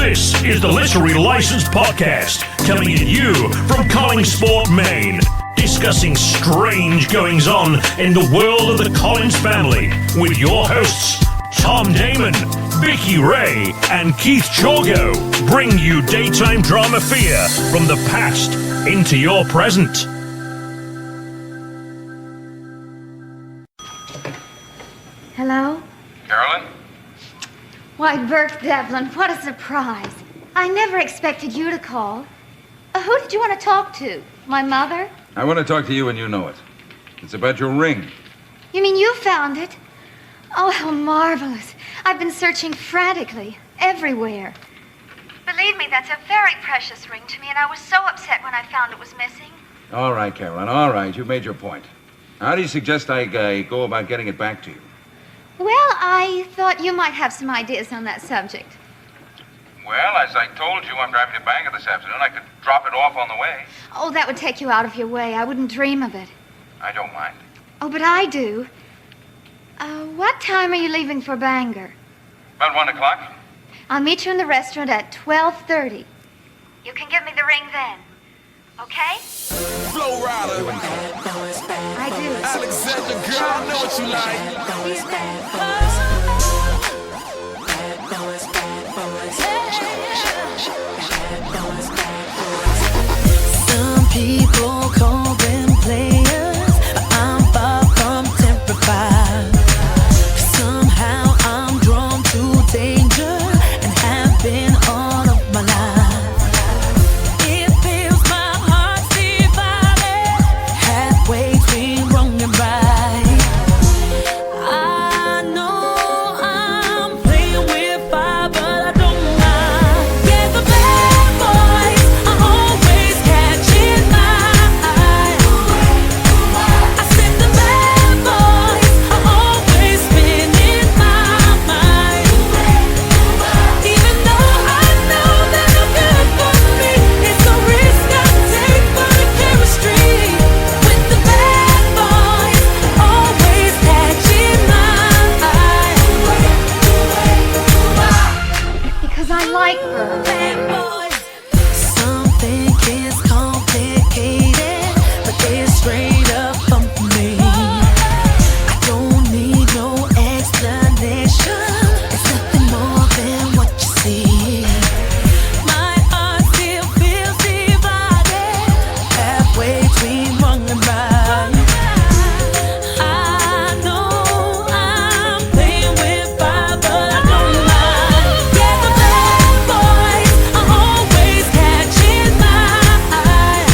This is the Literary Licensed Podcast, coming at you from Collingsport, Maine, discussing strange goings-on in the world of the Collins family, with your hosts, Tom Damon, Vicky Ray, and Keith Chorgo, bring you daytime drama fear from the past into your present. Hello? Carolyn? Why, Burke Devlin, what a surprise. I never expected you to call. Who did you want to talk to? My mother? I want to talk to you and you know it. It's about your ring. You mean you found it? Oh, how marvelous. I've been searching frantically, everywhere. Believe me, that's a very precious ring to me, and I was so upset when I found it was missing. All right, Carolyn, all right. You've made your point. How do you suggest I go about getting it back to you? Well, I thought you might have some ideas on that subject. Well, as I told you, I'm driving to Bangor this afternoon. I could drop it off on the way. Oh, that would take you out of your way. I wouldn't dream of it. I don't mind. Oh, but I do. What time are you leaving for Bangor? About 1 o'clock. I'll meet you in the restaurant at 12:30. You can give me the ring then. Okay? Flow Rider. I do. Alexander, girl, I know what you like. Some people call them players, but I'm far from terrified. Somehow I'm drawn to danger and have been all of my life. It feels my heart's divided, halfway between wrong and right. I know I'm playing with fire, but I don't mind. Yeah, the bad boys are always catching my eye. I said the bad boys are always spinning my mind. Even though I know that I'm good for me, it's a risk I take for the chemistry. With the bad boys always catching my eye. Because I like her. Bad boys. Some think it's complicated, but they're straight up from me. I don't need no explanation. It's nothing more than what you see. My heart still feels divided, halfway between wrong and right. I know I'm playing with fire, but I don't mind. Yeah, the bad boys are always catching my eye.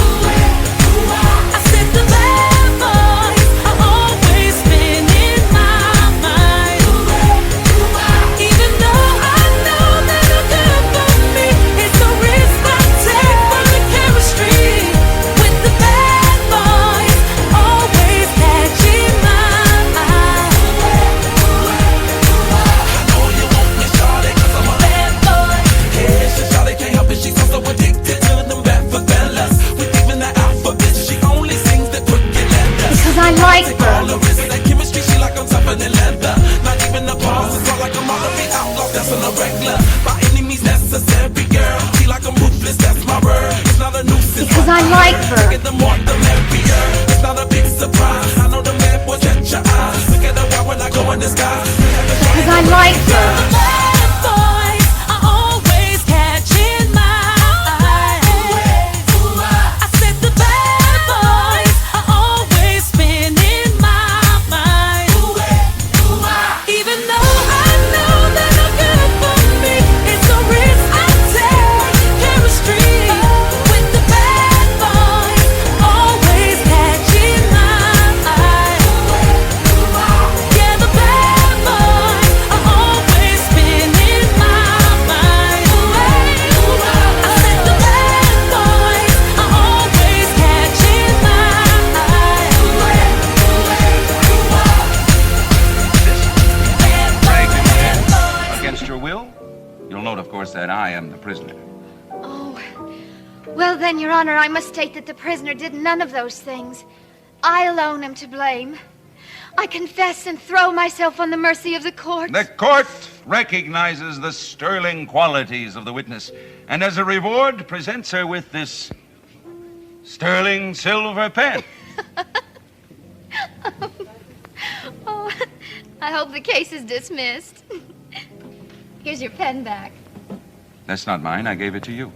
I said the bad boys are always spinning my mind. Even though I know that I'm good for me, it's a risk I take for the chemistry. With the bad boys always catching my eye. Oh, you want me, Charlie, 'cause I'm a Bad boy. yeah, she Charlie can't help it. She's so addicted to them bad for fellas. With even the alphabet, she only sings the crooked letters. Because I like Take all her. the risks, that chemistry, she like I'm tougher than leather. Not even the pause, it's all like I'm all of the outlaws, that's on the regular. By any means necessary, girl. She like I'm ruthless, that's my word. It's not a nuisance. Because I like her. Look at the more, the merrier. It's not a big surprise. I know the man will catch your eyes. Look at her when I go in the sky. Because I like her. The bad boys are always catching my eye. I said the bad boys are always spinning my mind. Even though I know that I'm good for me, it's a risk I take. Chemistry with the bad boys always catching my eye. Yeah, the bad boys are always spinning my mind. I said the bad boys are always catching my eye. Against your will? You'll note, of course, that I am the prisoner. Oh, well then, Your Honor, I must state that the prisoner did none of those things. I alone am to blame. I confess and throw myself on the mercy of the court. The court recognizes the sterling qualities of the witness, and as a reward presents her with this sterling silver pen. Oh, I hope the case is dismissed. Here's your pen back. That's not mine. I gave it to you.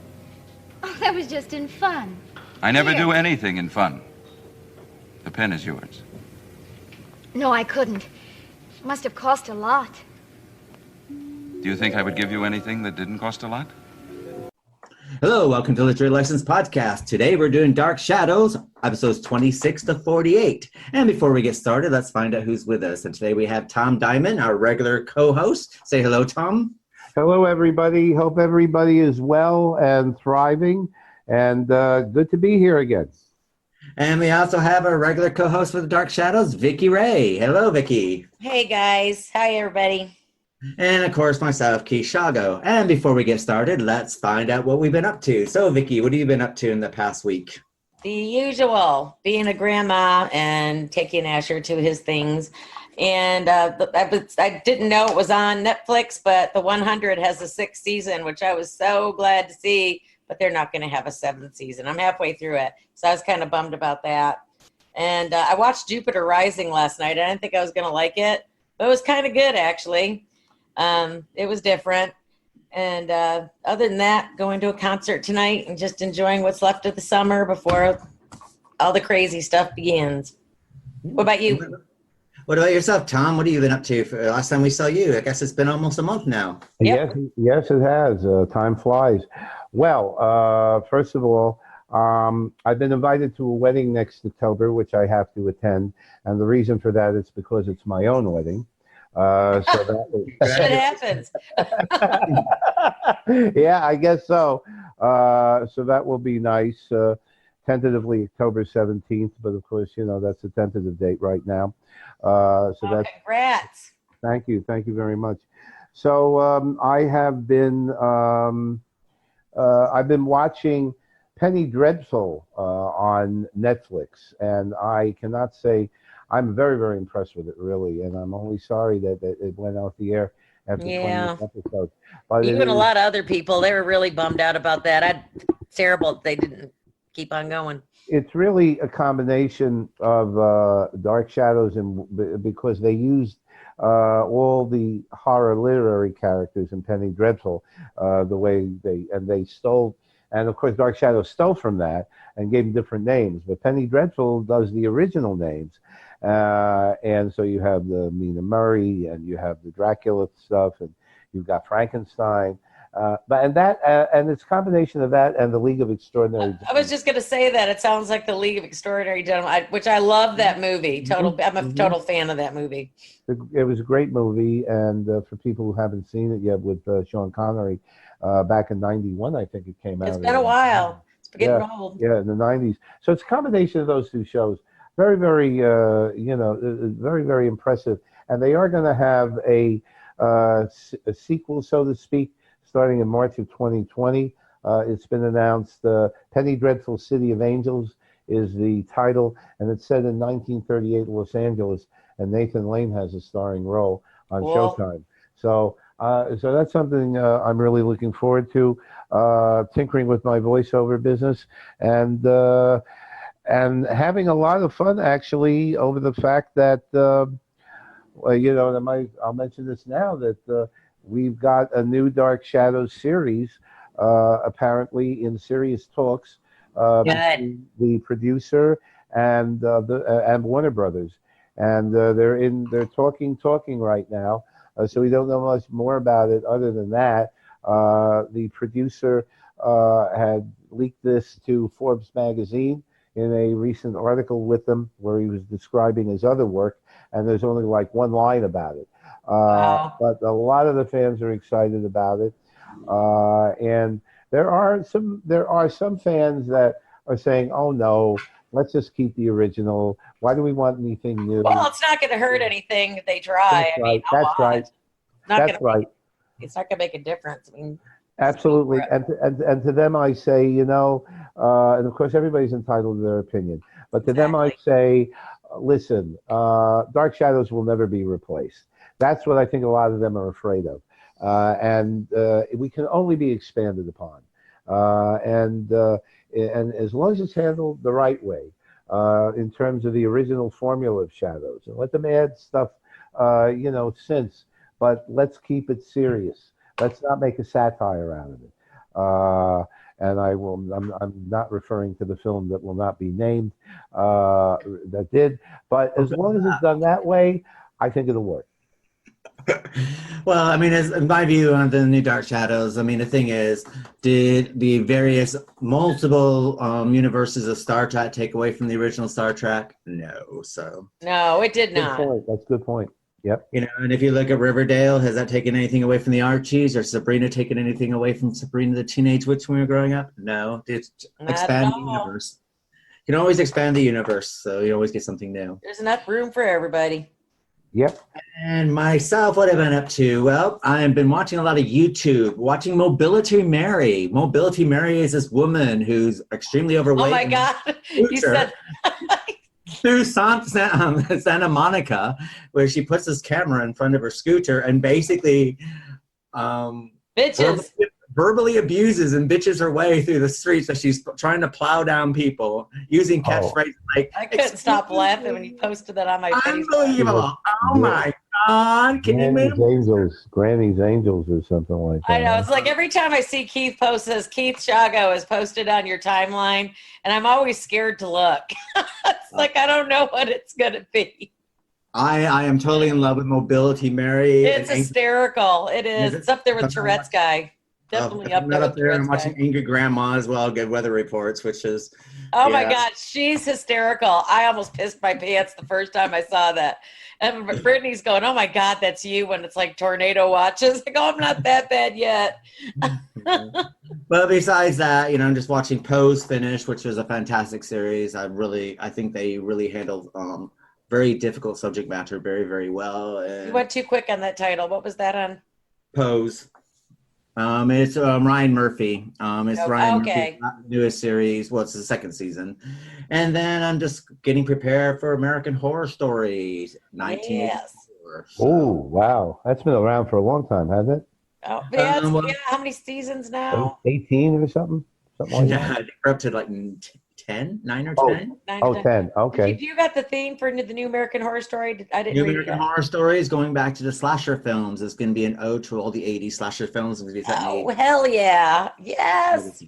Oh, that was just in fun. I never Here. do anything in fun. The pen is yours. No, I couldn't. It must have cost a lot. Do you think I would give you anything that didn't cost a lot? Hello, welcome to Literary License Podcast. Today we're doing Dark Shadows, episodes 26 to 48. And before we get started, let's find out who's with us. And today we have Tom Diamond, our regular co-host. Say hello, Tom. Hello, everybody. Hope everybody is well and thriving, and good to be here again. And we also have our regular co-host for the Dark Shadows, Vicki Ray. Hello, Vicki. Hey, guys. Hi, everybody. And of course, myself, Keith Shago. And before we get started, let's find out what we've been up to. So, Vicki, what have you been up to in the past week? The usual, being a grandma and taking Asher to his things. And I didn't know it was on Netflix, but The 100 has a 6th season, which I was so glad to see. But they're not going to have a 7th season. I'm halfway through it, so I was kind of bummed about that. And I watched Jupiter Rising last night. I didn't think I was going to like it, but it was kind of good, actually. It was different. And other than that, going to a concert tonight and just enjoying what's left of the summer before all the crazy stuff begins. What about you? What about yourself, Tom? What have you been up to? For last time we saw you, I guess it's been almost a month now. Yep. Yes, it has. Time flies. Well, first of all, I've been invited to a wedding next October, which I have to attend. And the reason for that is because it's my own wedding. So that Shit happens. Yeah, I guess so. So that will be nice. Tentatively October 17th, but of course, you know, that's a tentative date right now. That's Congrats. Thank you very much. So I have been I've been watching Penny Dreadful on Netflix, and I cannot say I'm very, very impressed with it, really. And I'm only sorry that it went off the air after 20 episodes. But Even a lot of other people, they were really bummed out about that. It's terrible that they didn't keep on going. It's really a combination of Dark Shadows, and because they used all the horror literary characters in Penny Dreadful, the way they stole, and of course Dark Shadows stole from that and gave them different names. But Penny Dreadful does the original names, and so you have the Mina Murray, and you have the Dracula stuff, and you've got Frankenstein. And it's a combination of that and the League of Extraordinary Gentlemen. I was just going to say that. It sounds like the League of Extraordinary Gentlemen, which I love that movie. I'm a total fan of that movie. It was a great movie, and for people who haven't seen it yet, with Sean Connery, back in '91, I think it came out. It's been a while. It's getting old. Yeah, in the '90s. So it's a combination of those two shows. Very, very, very, very impressive. And they are going to have a sequel, so to speak, starting in March of 2020. It's been announced. Penny Dreadful City of Angels is the title, and it's set in 1938 Los Angeles, and Nathan Lane has a starring role on Showtime. So that's something I'm really looking forward to, tinkering with my voiceover business, and having a lot of fun, actually, over the fact that, I'll mention this now, that we've got a new Dark Shadows series, apparently in serious talks between the producer and Warner Brothers, and they're talking right now. So we don't know much more about it other than that. The producer had leaked this to Forbes magazine in a recent article with them, where he was describing his other work, and there's only like one line about it. But a lot of the fans are excited about it, and there are some fans that are saying, "Oh no, let's just keep the original. Why do we want anything new?" Well, it's not going to hurt anything if they try. That's right. It's not going to make a difference. I mean, absolutely. And to them, I say, and of course, everybody's entitled to their opinion. But to them, I say, listen, Dark Shadows will never be replaced. That's what I think a lot of them are afraid of. And we can only be expanded upon. And as long as it's handled the right way, in terms of the original formula of Shadows, and let them add stuff, since, but let's keep it serious. Let's not make a satire out of it. And I'm not referring to the film that will not be named, that did, but as long as it's done that way, I think it'll work. Well, I mean, in my view on the new Dark Shadows, I mean, the thing is, did the various multiple universes of Star Trek take away from the original Star Trek? No. So no, it did not. Good point. That's a good point. Yep. And if you look at Riverdale, has that taken anything away from the Archies, or Sabrina taken anything away from Sabrina the Teenage Witch when we were growing up? No. It's expand the universe. You can always expand the universe, so you always get something new. There's enough room for everybody. Yep. And myself, what have I been up to? Well, I've been watching a lot of YouTube, watching Mobility Mary. Mobility Mary is this woman who's extremely overweight. Oh my God. You said through Santa Monica, where she puts this camera in front of her scooter and basically bitches. Verbally abuses and bitches her way through the streets as she's trying to plow down people using catchphrases like, I couldn't stop laughing when you posted that on my Facebook. Unbelievable. Oh my God. Can you imagine? Granny's Angels or something like that. I know. It's like every time I see Keith post this, Keith Chago is posted on your timeline, and I'm always scared to look. It's like I don't know what it's going to be. I am totally in love with Mobility Mary. It's hysterical. It is. It's up there with Tourette's guy. Definitely up there. Up there. I'm watching Angry Grandma as well, Good Weather Reports, which is. Oh my God, she's hysterical. I almost pissed my pants the first time I saw that. And Brittany's going, "Oh my God, that's you," when it's like tornado watches. I go, "I'm not that bad yet." But besides that, I'm just watching Pose finish, which was a fantastic series. I think they really handled very difficult subject matter very, very well. And you went too quick on that title. What was that on? Pose. It's Ryan Murphy. It's Ryan Murphy's newest series. Well, it's the second season. And then I'm just getting prepared for American Horror Stories 1984. So. Oh, wow. That's been around for a long time, hasn't it? Oh, yeah. How many seasons now? 18 or something? Something like that? I think we're up to like 9 or 10. 10. Okay. You got the theme for the new American Horror Story? I didn't New read American Horror Story is going back to the slasher films. It's going to be an ode to all the 80s slasher films. Oh, hell yeah. Yes.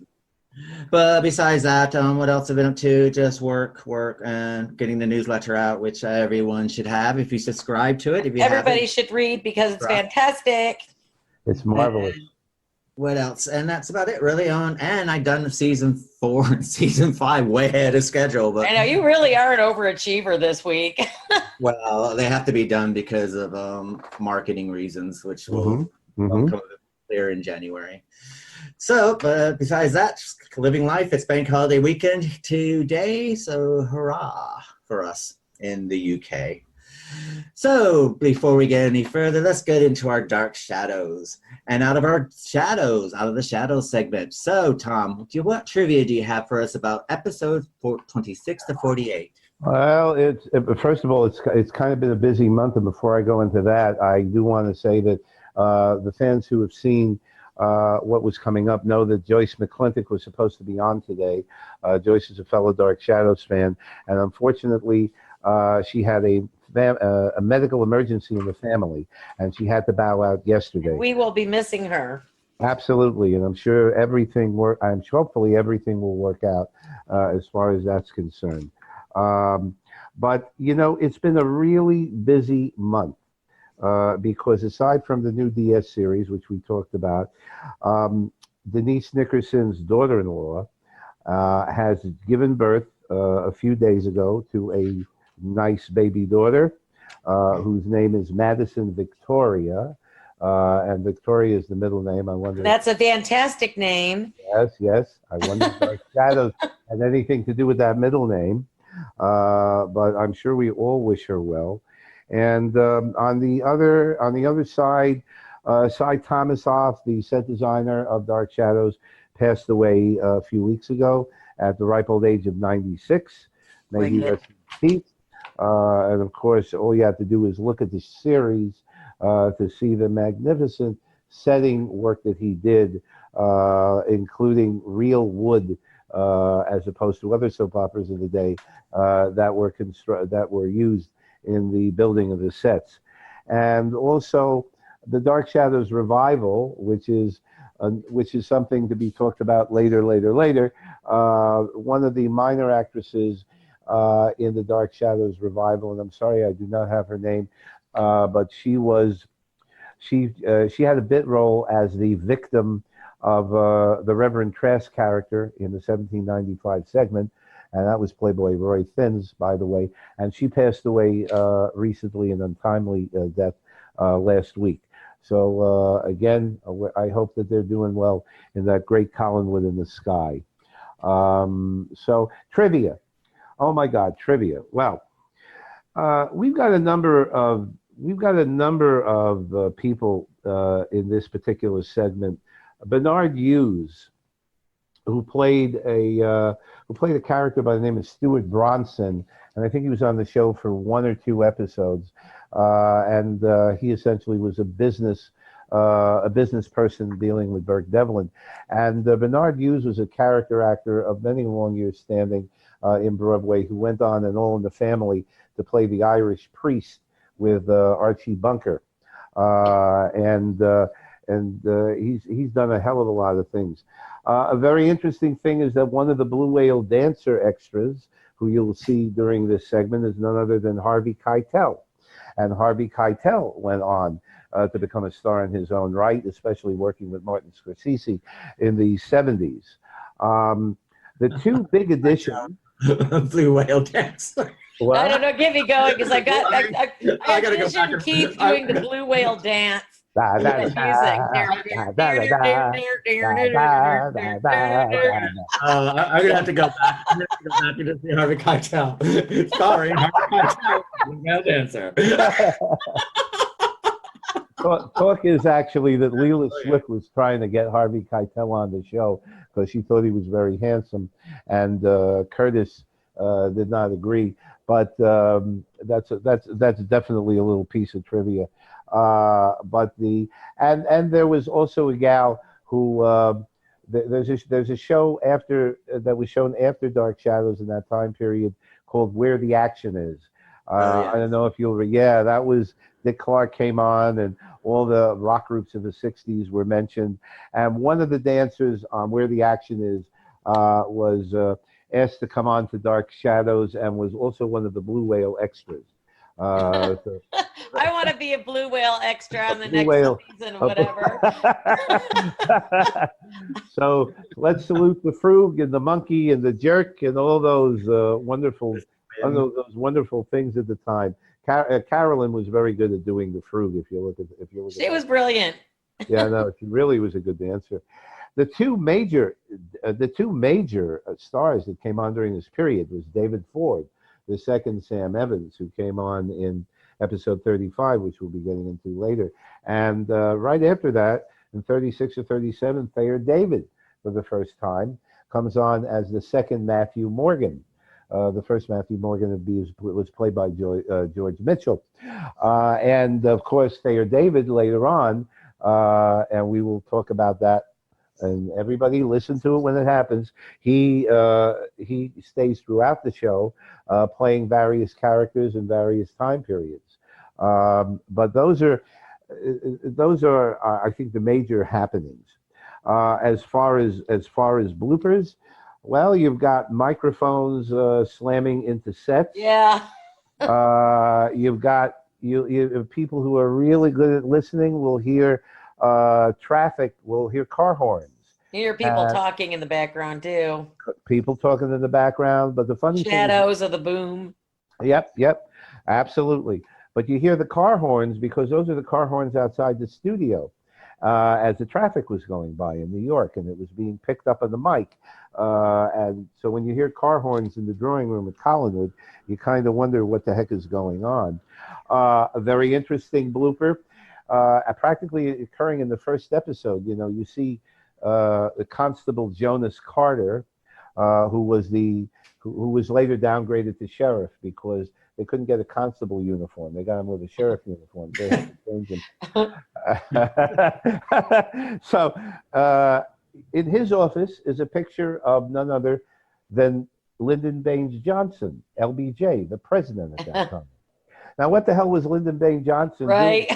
But besides that, what else have I been up to? Just work, and getting the newsletter out, which everyone should have if you subscribe to it. If you Everybody should read because it's fantastic. It's marvelous. What else? And that's about it, really. And I've done season 4 and season 5 way ahead of schedule. But I know you really are an overachiever this week. Well, they have to be done because of marketing reasons, which will come clear in January. So, but besides that, just living life. It's bank holiday weekend today, so hurrah for us in the UK. So before we get any further, let's get into our dark shadows. And out of the shadows segment. So Tom, what trivia do you have for us about episodes 26 to 48? Well, first of all, it's kind of been a busy month, and before I go into that, I do want to say that the fans who have seen what was coming up know that Joyce McClintock was supposed to be on today. Joyce is a fellow Dark Shadows fan, and unfortunately, she had a medical emergency in the family, and she had to bow out yesterday. We will be missing her. Absolutely, and I'm sure hopefully everything will work out as far as that's concerned. But it's been a really busy month because aside from the new DS series, which we talked about, Denise Nickerson's daughter-in-law has given birth a few days ago to a nice baby daughter whose name is Madison Victoria, and Victoria is the middle name. I wonder. That's a fantastic name. Yes. I wonder if Dark Shadows had anything to do with that middle name, but I'm sure we all wish her well. And on the other side, Cy Thomasoff, the set designer of Dark Shadows, passed away a few weeks ago at the ripe old age of 96. May he rest in peace. And of course, all you have to do is look at the series to see the magnificent setting work that he did, including real wood, as opposed to other soap operas of the day that were used in the building of the sets. And also the Dark Shadows revival, which is something to be talked about later. One of the minor actresses in the Dark Shadows revival, and I'm sorry I do not have her name, but she had a bit role as the victim of the Reverend Trask character in the 1795 segment, and that was Playboy Roy Finns, by the way, and she passed away recently, an untimely death last week. So again, I hope that they're doing well in that great Collinwood in the sky. So trivia. Oh my God, trivia. Well, we've got a number of people in this particular segment. Bernard Hughes, who played a character by the name of Stuart Bronson, and I think he was on the show for 1 or 2 episodes. And he essentially was a business person dealing with Burke Devlin. And Bernard Hughes was a character actor of many long years standing in Broadway, who went on in All in the Family to play the Irish priest with Archie Bunker. And he's done a hell of a lot of things. A very interesting thing is that one of the Blue Whale dancer extras, who you'll see during this segment, is none other than Harvey Keitel. And Harvey Keitel went on to become a star in his own right, especially working with Martin Scorsese in the 70s. The two big additions... Blue Whale dance. What? I don't know, get me going, because I envision Keith doing the Blue Whale dance. I'm gonna have to go back. I'm gonna have to go back and see Harvey Keitel. Sorry, Harvey Keitel, no dancer. Talk is actually that Leela Swift was trying to get Harvey Keitel on the show because she thought he was very handsome, and Curtis did not agree. But that's definitely a little piece of trivia. But there was also a gal who there's a show after that was shown after Dark Shadows in that time period called Where the Action Is. I don't know if you'll that was Dick Clark came on, and all the rock groups of the 60s were mentioned, and one of the dancers on Where the Action Is was asked to come on to Dark Shadows and was also one of the Blue Whale extras. I want to be a Blue Whale extra on the next season, whatever. So let's salute the Frug and the Monkey and the Jerk and all those wonderful things at the time. Carolyn was very good at doing the Frug. If you look at she was brilliant. Yeah, no, she really was a good dancer. The two major stars that came on during this period was David Ford, the second Sam Evans, who came on in episode 35, which we'll be getting into later. And right after that, in 36 or 37, Thayer David, for the first time, comes on as the second Matthew Morgan. The first Matthew Morgan was played by George Mitchell. And, of course, Thayer David later on, and we will talk about that, and everybody listen to it when it happens. He stays throughout the show, playing various characters in various time periods. But those are, I think, the major happenings. As far as bloopers, well, you've got microphones slamming into sets. Yeah. You've got people who are really good at listening will hear traffic, will hear car horns. You hear people talking in the background too. People talking in the background, but the funny shadows of the boom. Yep, absolutely. But you hear the car horns because those are the car horns outside the studio as the traffic was going by in New York, and it was being picked up on the mic. And so when you hear car horns in the drawing room at Collinwood, you kind of wonder what the heck is going on. A very interesting blooper, practically occurring in the first episode. You know, you see the Constable Jonas Carter, who was later downgraded to sheriff because they couldn't get a constable uniform. They got him with a sheriff uniform. They had to change him. So in his office is a picture of none other than Lyndon Baines Johnson, LBJ, the president at that time. Now, what the hell was Lyndon Baines Johnson doing?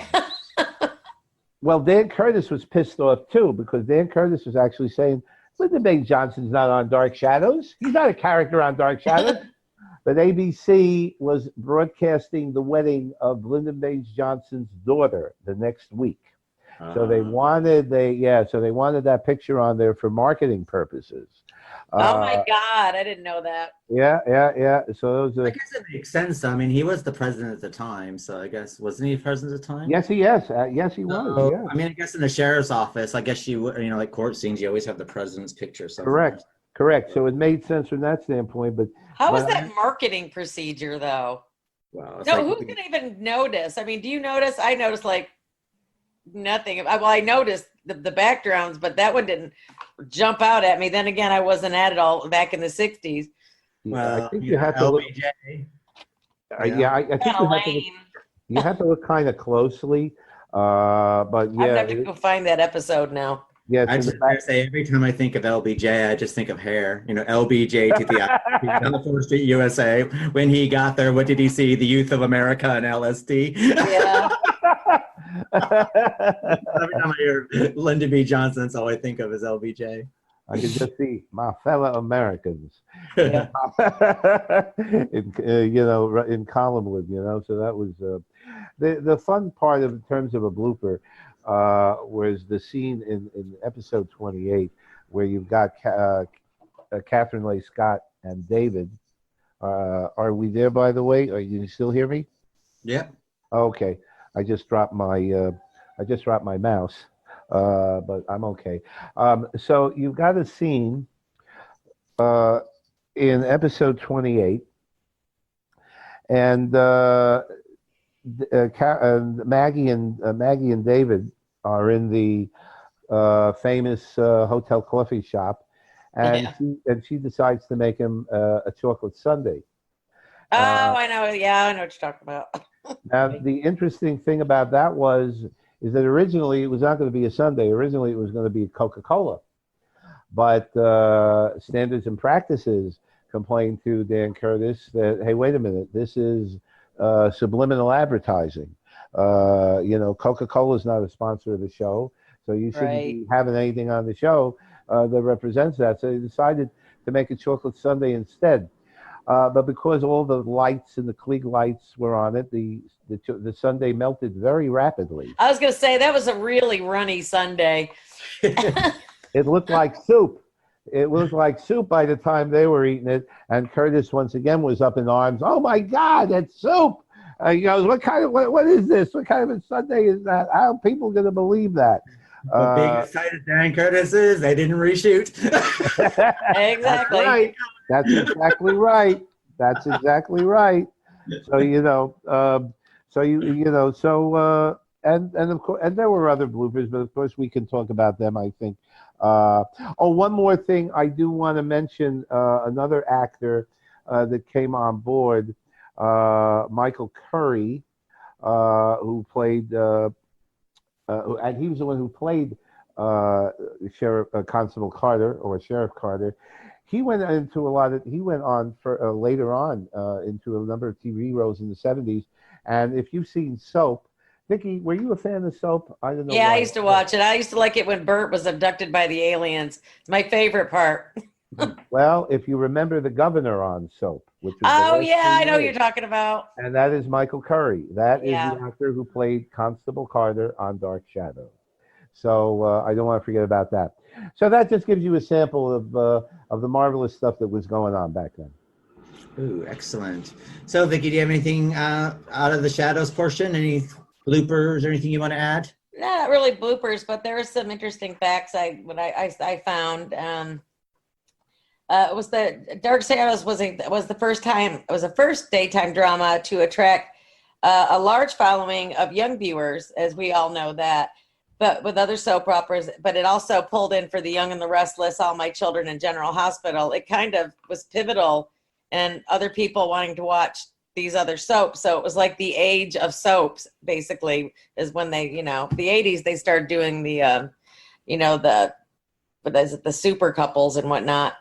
Well, Dan Curtis was pissed off, too, because Dan Curtis was actually saying, Lyndon Baines Johnson's not on Dark Shadows. He's not a character on Dark Shadows. But ABC was broadcasting the wedding of Lyndon Baines Johnson's daughter the next week. So they wanted that picture on there for marketing purposes. Oh my God, I didn't know that. Yeah. So those I guess it makes sense. I mean, he was the president at the time, so I guess wasn't he president at the time? Yes, he was. Yeah. I mean, I guess in the sheriff's office, I guess like court scenes, you always have the president's picture. Correct. So it made sense from that standpoint. But how was that marketing procedure, though? Wow. No, who's gonna even notice? I mean, do you notice? I noticed like nothing. Well, I noticed the backgrounds, but that one didn't jump out at me. Then again, I wasn't at it all back in the 60s. Well, I think you have to look. I think you have to look kind of closely. But yeah, I have to go find that episode now. Yeah, I just say every time I think of LBJ, I just think of hair. LBJ to the on the 4th Street, USA. When he got there, what did he see? The youth of America and LSD. Yeah. Every time I hear Lyndon B. Johnson, that's all I think of is LBJ. I can just see my fellow Americans, Yeah. in Collinwood, So that was the fun part in terms of a blooper was the scene in episode 28 where you've got Catherine Leigh Scott and David. Are we there, by the way? Are you still hear me? Yeah. Okay. I just dropped my mouse, but I'm okay. So you've got a scene in episode 28, and Maggie and David are in the famous hotel coffee shop, and she decides to make him a chocolate sundae. Oh, I know. Yeah, I know what you're talking about. Now, the interesting thing about that is that originally it was not going to be a sundae. Originally, it was going to be Coca-Cola. But Standards and Practices complained to Dan Curtis that, hey, wait a minute, this is subliminal advertising. Coca-Cola is not a sponsor of the show, so you shouldn't be having anything on the show that represents that. So they decided to make a chocolate sundae instead. But because all the lights and the Klieg lights were on it, the sundae melted very rapidly. I was going to say, that was a really runny sundae. It looked like soup. It looked like soup by the time they were eating it. And Curtis, once again, was up in arms. Oh, my God, it's soup. He goes, what is this? What kind of a sundae is that? How are people going to believe that? Being excited Dan Curtis is, they didn't reshoot. Exactly. That's exactly right. That's exactly right. So and of course, and there were other bloopers, but of course we can talk about them. I think. One more thing, I do want to mention another actor that came on board, Michael Curry, who played, and he was the one who played Sheriff Constable Carter or Sheriff Carter. He went on for later on into a number of TV roles in the 70s. And if you've seen Soap, Vicki, were you a fan of Soap? I don't know. Yeah, I used to watch it. I used to like it when Bert was abducted by the aliens. It's my favorite part. Well, if you remember the governor on Soap, which was I know what you're talking about. And that is Michael Curry. That is the actor who played Constable Carter on Dark Shadow. So I don't want to forget about that. So that just gives you a sample of the marvelous stuff that was going on back then. Ooh, excellent. So, Vicki, do you have anything out of the shadows portion? Any bloopers or anything you want to add? Not really bloopers, but there are some interesting facts I found. It was the Dark Shadows was the first daytime drama to attract a large following of young viewers, as we all know that. But with other soap operas, but it also pulled in for The Young and the Restless, All My Children, and General Hospital. It kind of was pivotal, and other people wanting to watch these other soaps. So it was like the age of soaps, basically, is when they, the 80s, they started doing the, the super couples and whatnot.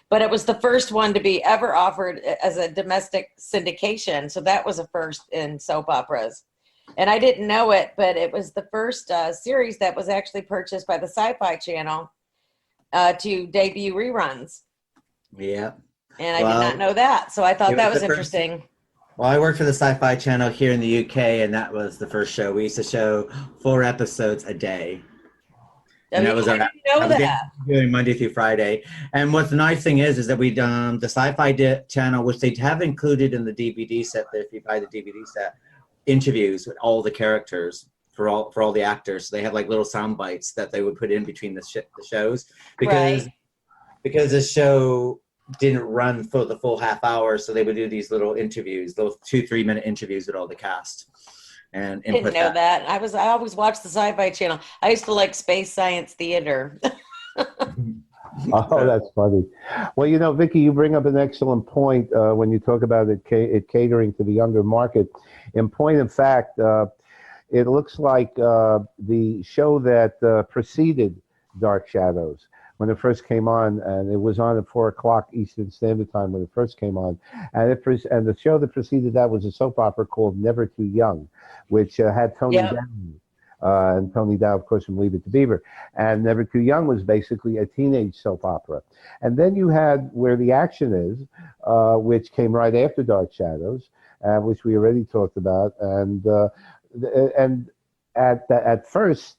But it was the first one to be ever offered as a domestic syndication. So that was a first in soap operas. And I didn't know it, but it was the first series that was actually purchased by the Sci-Fi Channel to debut reruns. Yeah. And I did not know that. So I thought that was interesting. Well, I worked for the Sci-Fi Channel here in the UK, and that was the first show. We used to show 4 episodes a day. And that was I didn't know that. Doing Monday through Friday. And what's the nice thing is that we the Sci-Fi Channel, which they have included in the DVD set, that if you buy the DVD set, interviews with all the characters for all the actors. So they have like little sound bites that they would put in between the shows because the show didn't run for the full half hour, so they would do these little interviews, those 2-3 minute interviews with all the cast. And I didn't know that. I always watched the Sci-Fi Channel. I used to like Space Science Theater. Oh, that's funny. Well, Vicki, you bring up an excellent point when you talk about it catering to the younger market. In point of fact, it looks like the show that preceded Dark Shadows, when it first came on, and it was on at 4:00 Eastern Standard Time when it first came on, and the show that preceded that was a soap opera called Never Too Young, which had Tony Dow, and Tony Dow, of course, from Leave It to Beaver. And Never Too Young was basically a teenage soap opera. And then you had Where the Action Is, which came right after Dark Shadows, which we already talked about, and at first.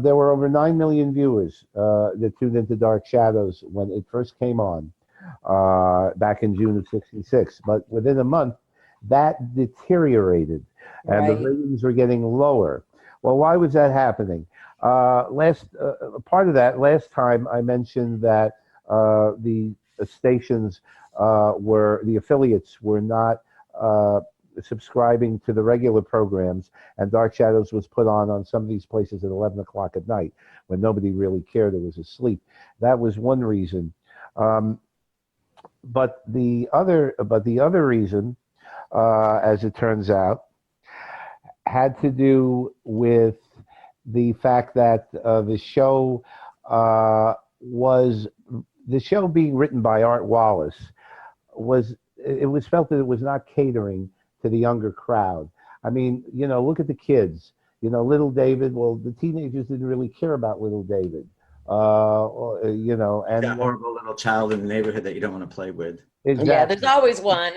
There were over 9 million viewers that tuned into Dark Shadows when it first came on back in June of '66. But within a month, that deteriorated, and the ratings were getting lower. Well, why was that happening? Part of that, last time I mentioned that the stations the affiliates were not subscribing to the regular programs, and Dark Shadows was put on some of these places at 11 o'clock at night when nobody really cared, it was asleep. That was one reason. But the other reason, as it turns out, had to do with the fact that the show being written by Art Wallace was felt that it was not catering to the younger crowd. I mean, look at the kids. Little David. Well, the teenagers didn't really care about Little David. And that horrible little child in the neighborhood that you don't want to play with. Exactly. Yeah, there's always one.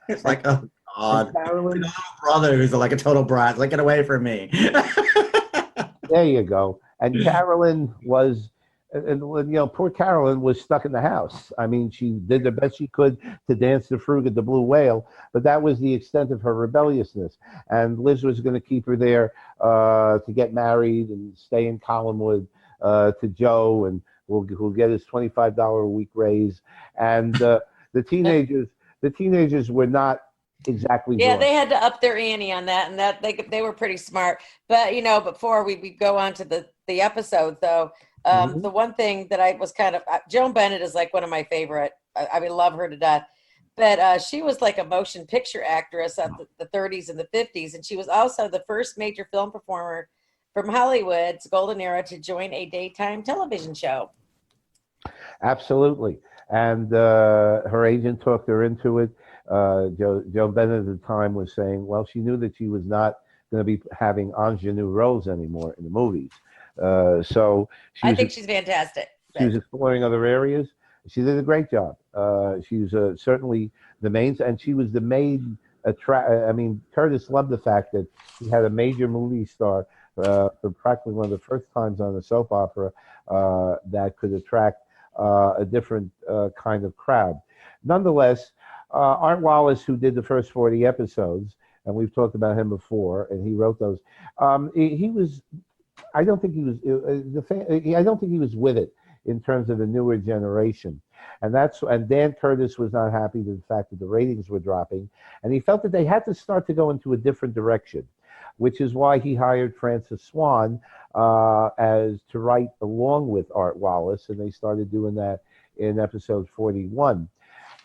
It's like, oh God, Carolyn, a brother who's like a total brat. Like, get away from me. There you go. And Carolyn was. And poor Carolyn was stuck in the house. I mean, she did the best she could to dance the frug at the Blue Whale, but that was the extent of her rebelliousness. And Liz was going to keep her there to get married and stay in Collinwood to Joe, and who'll get his $25 a week raise. And the teenagers were not exactly. Yeah, they had to up their ante on that, and that they were pretty smart. But before we go on to the episode, though. The one thing that I was kind of, Joan Bennett is like one of my favorite. I love her to death. But she was like a motion picture actress of the 30s and the 50s. And she was also the first major film performer from Hollywood's golden era to join a daytime television show. Absolutely. And her agent talked her into it. Joan Bennett at the time was saying, well, she knew that she was not going to be having ingenue roles anymore in the movies. So I think she's fantastic. She was exploring other areas. She did a great job. She was certainly the main, and she was the main Curtis loved the fact that he had a major movie star for practically one of the first times on a soap opera that could attract a different kind of crowd. Nonetheless, Art Wallace, who did the first 40 episodes, and we've talked about him before, and he wrote those. He was. I don't think he was with it in terms of the newer generation, and Dan Curtis was not happy with the fact that the ratings were dropping, and he felt that they had to start to go into a different direction, which is why he hired Francis Swan as to write along with Art Wallace, and they started doing that in episode 41,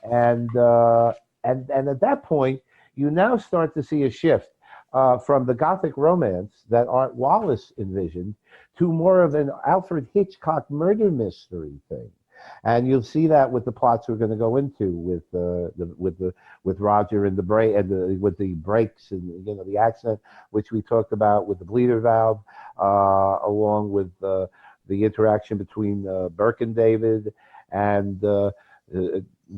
and at that point, you now start to see a shift from the Gothic romance that Art Wallace envisioned to more of an Alfred Hitchcock murder mystery thing. And you'll see that with the plots we're going to go into with Roger and the break and with the breaks and the accent, which we talked about with the bleeder valve, along with the interaction between Burke and David, and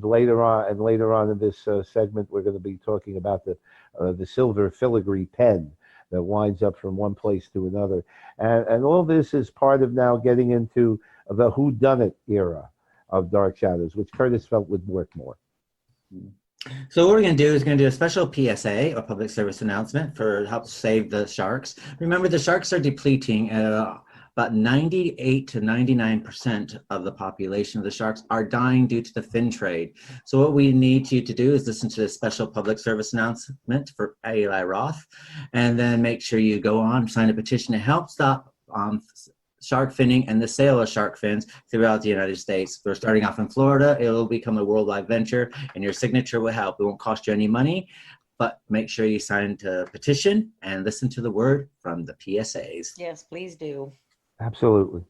later on in this segment we're going to be talking about the silver filigree pen that winds up from one place to another, and all this is part of now getting into the whodunit era of Dark Shadows, which Curtis felt would work more. So what we're going to do is going to do a special PSA, or public service announcement, for help save the sharks. Remember, the sharks are depleting. About 98 to 99% of the population of the sharks are dying due to the fin trade. So what we need you to do is listen to this special public service announcement for Eli Roth, and then make sure you go on, sign a petition to help stop shark finning and the sale of shark fins throughout the United States. We're starting off in Florida. It will become a worldwide venture, and your signature will help. It won't cost you any money, but make sure you sign to petition and listen to the word from the PSAs. Yes, please do. Absolutely.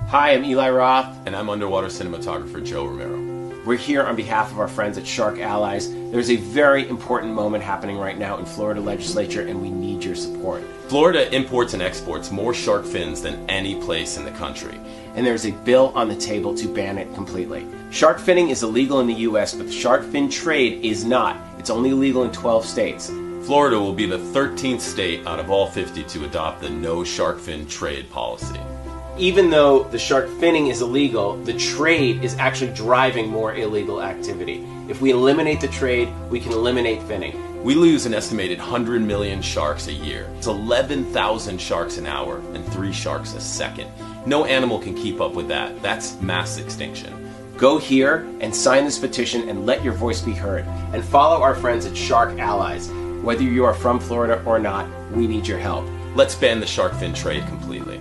Hi, I'm Eli Roth, and I'm underwater cinematographer Joe Romero. We're here on behalf of our friends at Shark Allies. There's a very important moment happening right now in Florida legislature, and we need your support. Florida imports and exports more shark fins than any place in the country, and there's a bill on the table to ban it completely. Shark finning is illegal in the U.S., but the shark fin trade is not. It's only illegal in 12 states. Florida will be the 13th state out of all 50 to adopt the no shark fin trade policy. Even though the shark finning is illegal, the trade is actually driving more illegal activity. If we eliminate the trade, we can eliminate finning. We lose an estimated 100 million sharks a year. It's 11,000 sharks an hour and 3 sharks a second. No animal can keep up with that. That's mass extinction. Go here and sign this petition and let your voice be heard. And follow our friends at Shark Allies. Whether you are from Florida or not, we need your help. Let's ban the shark fin trade completely.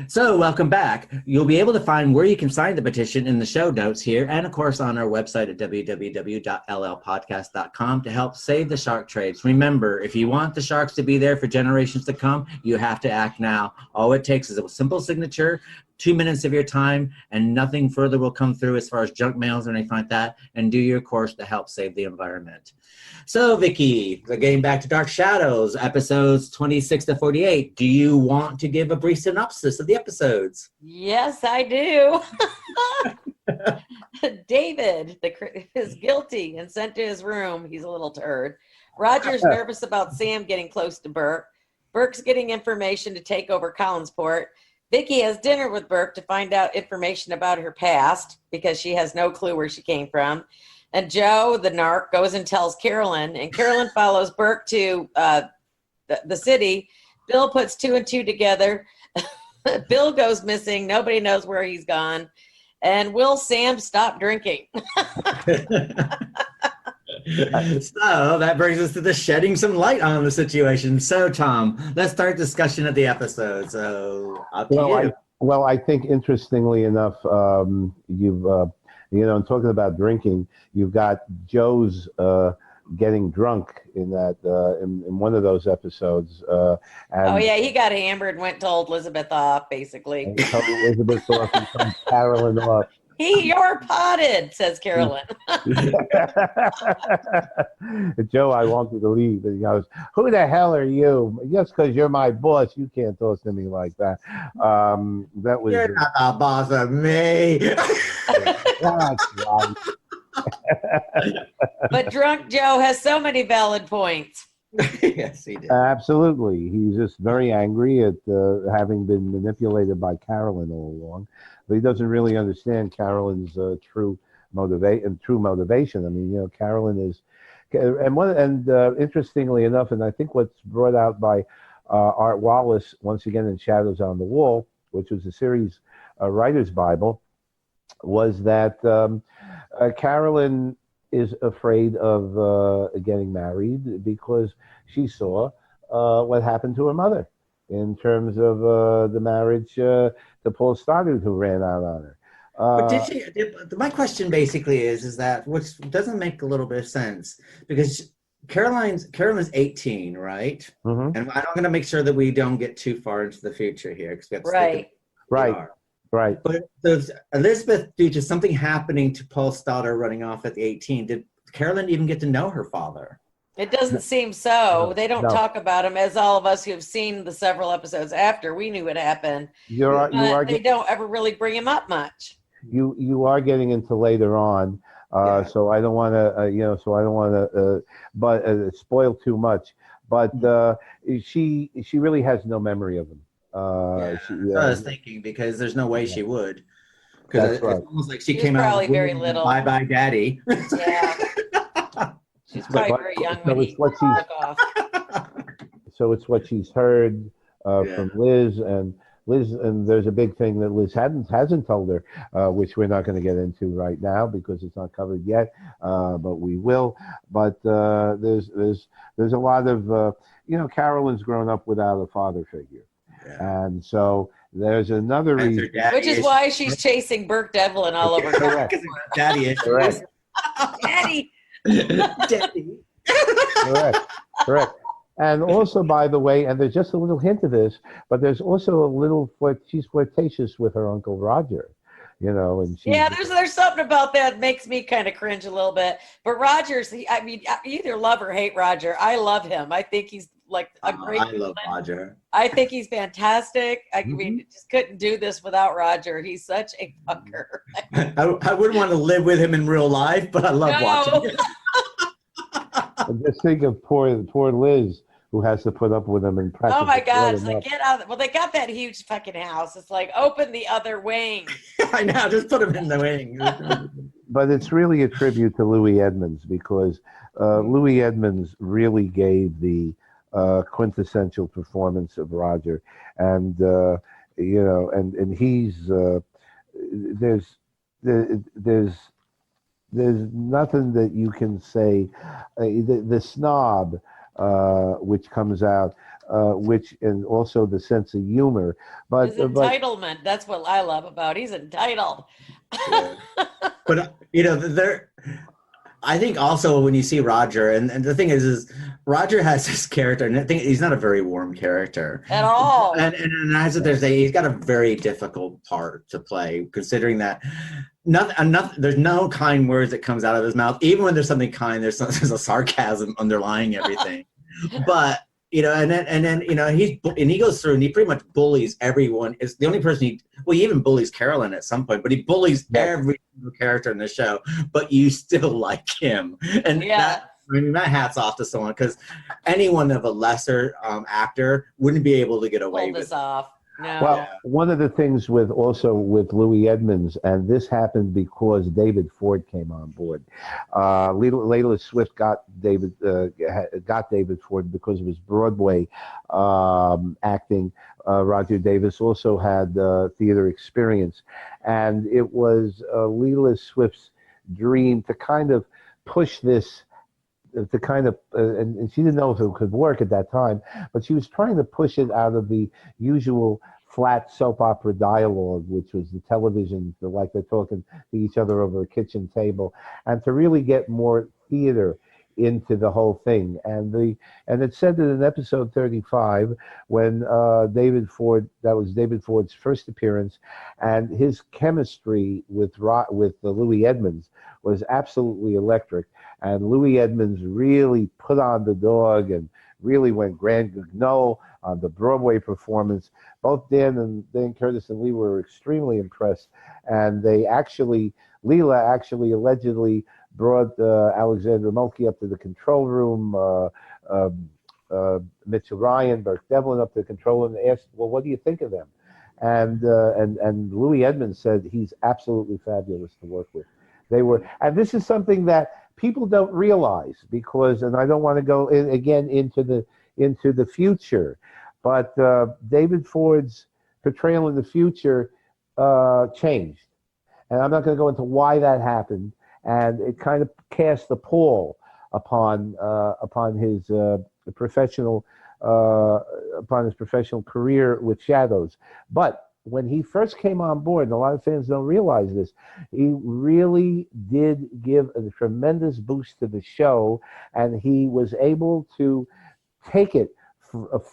So welcome back. You'll be able to find where you can sign the petition in the show notes here, and of course on our website at www.llpodcast.com to help save the shark trades. Remember, if you want the sharks to be there for generations to come, you have to act now. All it takes is a simple signature, 2 minutes of your time, and nothing further will come through as far as junk mails or anything like that, and do your course to help save the environment. So, Vicki, getting back to Dark Shadows, episodes 26 to 48, do you want to give a brief synopsis of the episodes? Yes, I do. David is guilty and sent to his room. He's a little turd. Roger's nervous about Sam getting close to Burke. Burke's getting information to take over Collinsport. Vicki has dinner with Burke to find out information about her past because she has no clue where she came from. And Joe, the narc, goes and tells Carolyn, and Carolyn follows Burke to the city. Bill puts 2 and 2 together. Bill goes missing. Nobody knows where he's gone. And will Sam stop drinking? So that brings us to the shedding some light on the situation. So, Tom, let's start discussion of the episode. So, up to you. I think interestingly enough, you've talking about drinking, you've got Joe's getting drunk in that in one of those episodes. And he got hammered and went and told Elizabeth off, basically. He told Elizabeth off and told Carolyn off. You're potted, says Carolyn. Joe, I want you to leave. And he goes, who the hell are you? Just because you're my boss, you can't talk to me like that. That was. You're not the boss of me. That's right. But drunk Joe has so many valid points. Yes, he did. Absolutely. He's just very angry at having been manipulated by Carolyn all along. But he doesn't really understand Carolyn's true motivation. I mean, Carolyn is, and interestingly enough, and I think what's brought out by Art Wallace once again in Shadows on the Wall, which was a series writer's Bible, was that Carolyn is afraid of getting married because she saw what happened to her mother in terms of the marriage to Paul Stoddard, who ran out on her. But did she? My question basically is that which doesn't make a little bit of sense, because Carolyn's 18, right? Mm-hmm. And I'm going to make sure that we don't get too far into the future here, because we have to Right. Right. But does Elizabeth, due to something happening to Paul Stoddard running off at the 18, did Carolyn even get to know her father? It doesn't seem so. They don't No. talk about him, as all of us who have seen the several episodes after we knew what happened. They don't ever really bring him up much. You are getting into later on, so I don't want to but spoil too much. But she really has no memory of him. That's what I was thinking, because there's no way she would. Because it's almost like she came out probably very little. Bye bye, daddy. Yeah. She's probably very young when he took off. So it's what she's heard from Liz, and there's a big thing that Liz hasn't told her, which we're not going to get into right now because it's not covered yet, but we will. But there's a lot of Carolyn's grown up without a father figure, and so there's another reason, which is why she's chasing Burke Devlin all over. Daddy issues. Daddy. Daddy. Correct. And also, by the way, and there's just a little hint of this, but there's also a little she's flirtatious with her Uncle Roger, and there's something about that makes me kind of cringe a little bit. But Roger's, you either love or hate Roger. I love him. I think he's like a great. I love Roger. I think he's fantastic. I mean, just couldn't do this without Roger. He's such a fucker. I wouldn't want to live with him in real life, but I love watching it. Just think of poor Liz, who has to put up with him and practice. Oh my God! It's like, get out! Well, they got that huge fucking house. It's like, open the other wing. I know, just put him in the wing. But it's really a tribute to Louis Edmonds, because Louis Edmonds really gave the quintessential performance of Roger, and and he's there's nothing that you can say. The snob, which comes out, and also the sense of humor. But his entitlement, that's what I love about. He's entitled. But I think also when you see Roger, and the thing is Roger has this character, and I think he's not a very warm character at all. And I said he's got a very difficult part to play, considering that there's no kind words that comes out of his mouth. Even when there's something kind, there's a sarcasm underlying everything. But and then he goes through and he pretty much bullies everyone. It's the only person he even bullies Carolyn at some point, but he bullies every single character in the show. But you still like him, and my hat's off to someone, because anyone of a lesser actor wouldn't be able to get away with this off. No. Well, one of the things with Louis Edmonds, and this happened because David Ford came on board. Layla Swift got David Ford because of his Broadway acting. Roger Davis also had theater experience, and it was Layla Swift's dream to kind of push this. And she didn't know if it could work at that time, but she was trying to push it out of the usual flat soap opera dialogue, which was the television, like they're talking to each other over a kitchen table, and to really get more theater into the whole thing. And it said that in episode 35, when David Ford's first appearance, and his chemistry with Louis Edmonds was absolutely electric. And Louis Edmonds really put on the dog and really went Grand Guignol on the Broadway performance. Both Dan Curtis and Lee were extremely impressed. And Leela actually allegedly brought Alexandra Mulkey up to the control room, Mitchell Ryan, Burke Devlin up to the control room, and asked, well, what do you think of them? And Louis Edmonds said he's absolutely fabulous to work with. And this is something that people don't realize, because, and I don't want to go again into the future, but David Ford's portrayal in the future changed, and I'm not going to go into why that happened, and it kind of cast a pall upon his professional career with Shadows. But when he first came on board, and a lot of fans don't realize this, he really did give a tremendous boost to the show, and he was able to take it,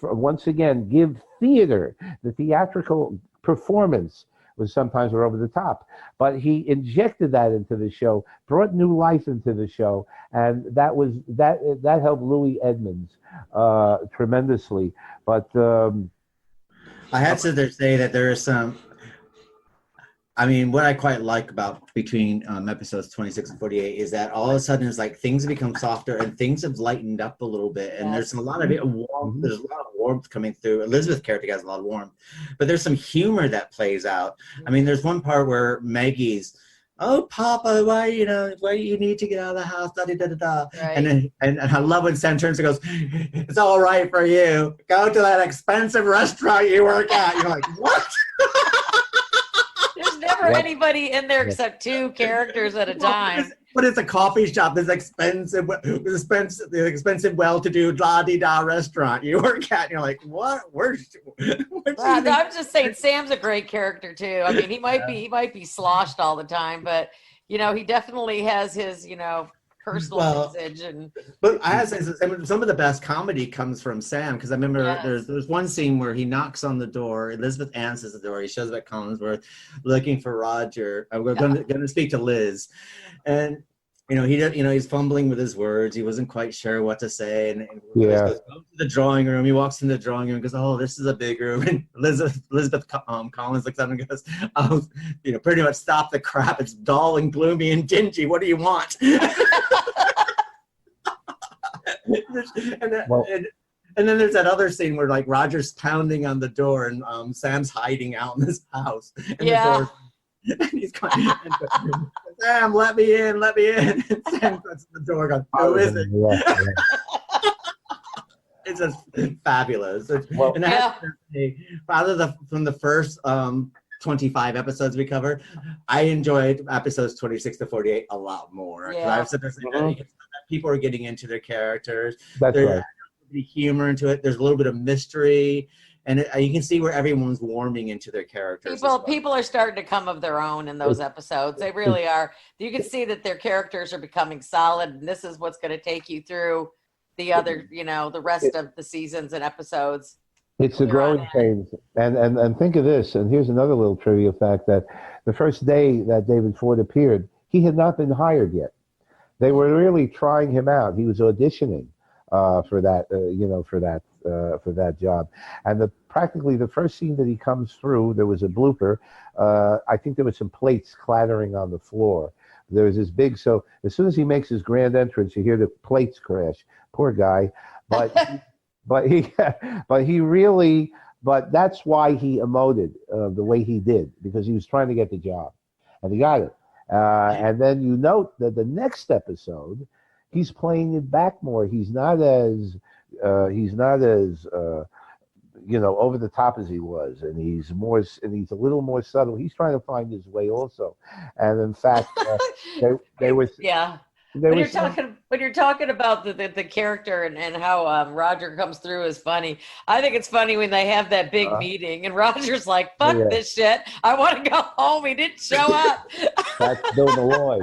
once again, give theater, the theatrical performance was sometimes over the top, but he injected that into the show, brought new life into the show, and that helped Louis Edmonds tremendously. But I had to say that there is some. I mean, what I quite like about between episodes 26 and 48 is that all of a sudden it's like things have become softer and things have lightened up a little bit, and there's a lot of warmth. There's a lot of warmth coming through. Elizabeth's character has a lot of warmth, but there's some humor that plays out. I mean, there's one part where Maggie's, "Oh, Papa, why you need to get out of the house, da da da da." Right. And I love when Sam turns and goes, "It's all right for you. Go to that expensive restaurant you work at." You're like, what? There's never anybody in there except two characters at a time. But it's a coffee shop. This expensive, well-to-do la-di-da restaurant you work at. And you're like, what? I'm just saying, Sam's a great character too. I mean, he might be sloshed all the time, but he definitely has his personal message. But I have to say, some of the best comedy comes from Sam, because I remember there's one scene where he knocks on the door. Elizabeth answers the door. He shows up at Collinsworth looking for Roger. We're going to speak to Liz, and he's fumbling with his words. He wasn't quite sure what to say, and Liz goes, "Go to the drawing room." He walks in the drawing room and goes, "Oh, this is a big room." And Elizabeth Collins looks at him and goes, "Oh, pretty much stop the crap. It's dull and gloomy and dingy. What do you want?" And then there's that other scene where like Roger's pounding on the door and Sam's hiding out in this house. And and he's going, "Sam, let me in, let me in." And Sam goes to the door going, "Who is it?" It's just fabulous. And from the first 25 episodes we covered, I enjoyed episodes 26 to 48 a lot more. I've said people are getting into their characters. That's There's right. a little bit of humor into it. There's a little bit of mystery, and you can see where everyone's warming into their characters. People are starting to come of their own in those episodes. They really are. You can see that their characters are becoming solid, and this is what's going to take you through the other, the rest of the seasons and episodes. It's a growing pains. And think of this, and here's another little trivia fact, that the first day that David Ford appeared, he had not been hired yet. They were really trying him out. He was auditioning for that job. And practically the first scene that he comes through, there was a blooper. I think there was some plates clattering on the floor. There was this big, so as soon as he makes his grand entrance, you hear the plates crash. Poor guy. But but that's why he emoted the way he did, because he was trying to get the job, and he got it. And then you note that the next episode, he's playing it back more. He's not as over the top as he was, and he's a little more subtle. He's trying to find his way also. And in fact, they were When you're talking about the character and how Roger comes through is funny. I think it's funny when they have that big meeting and Roger's like, "Fuck this shit. I want to go home. He didn't show up." That's Bill Malloy.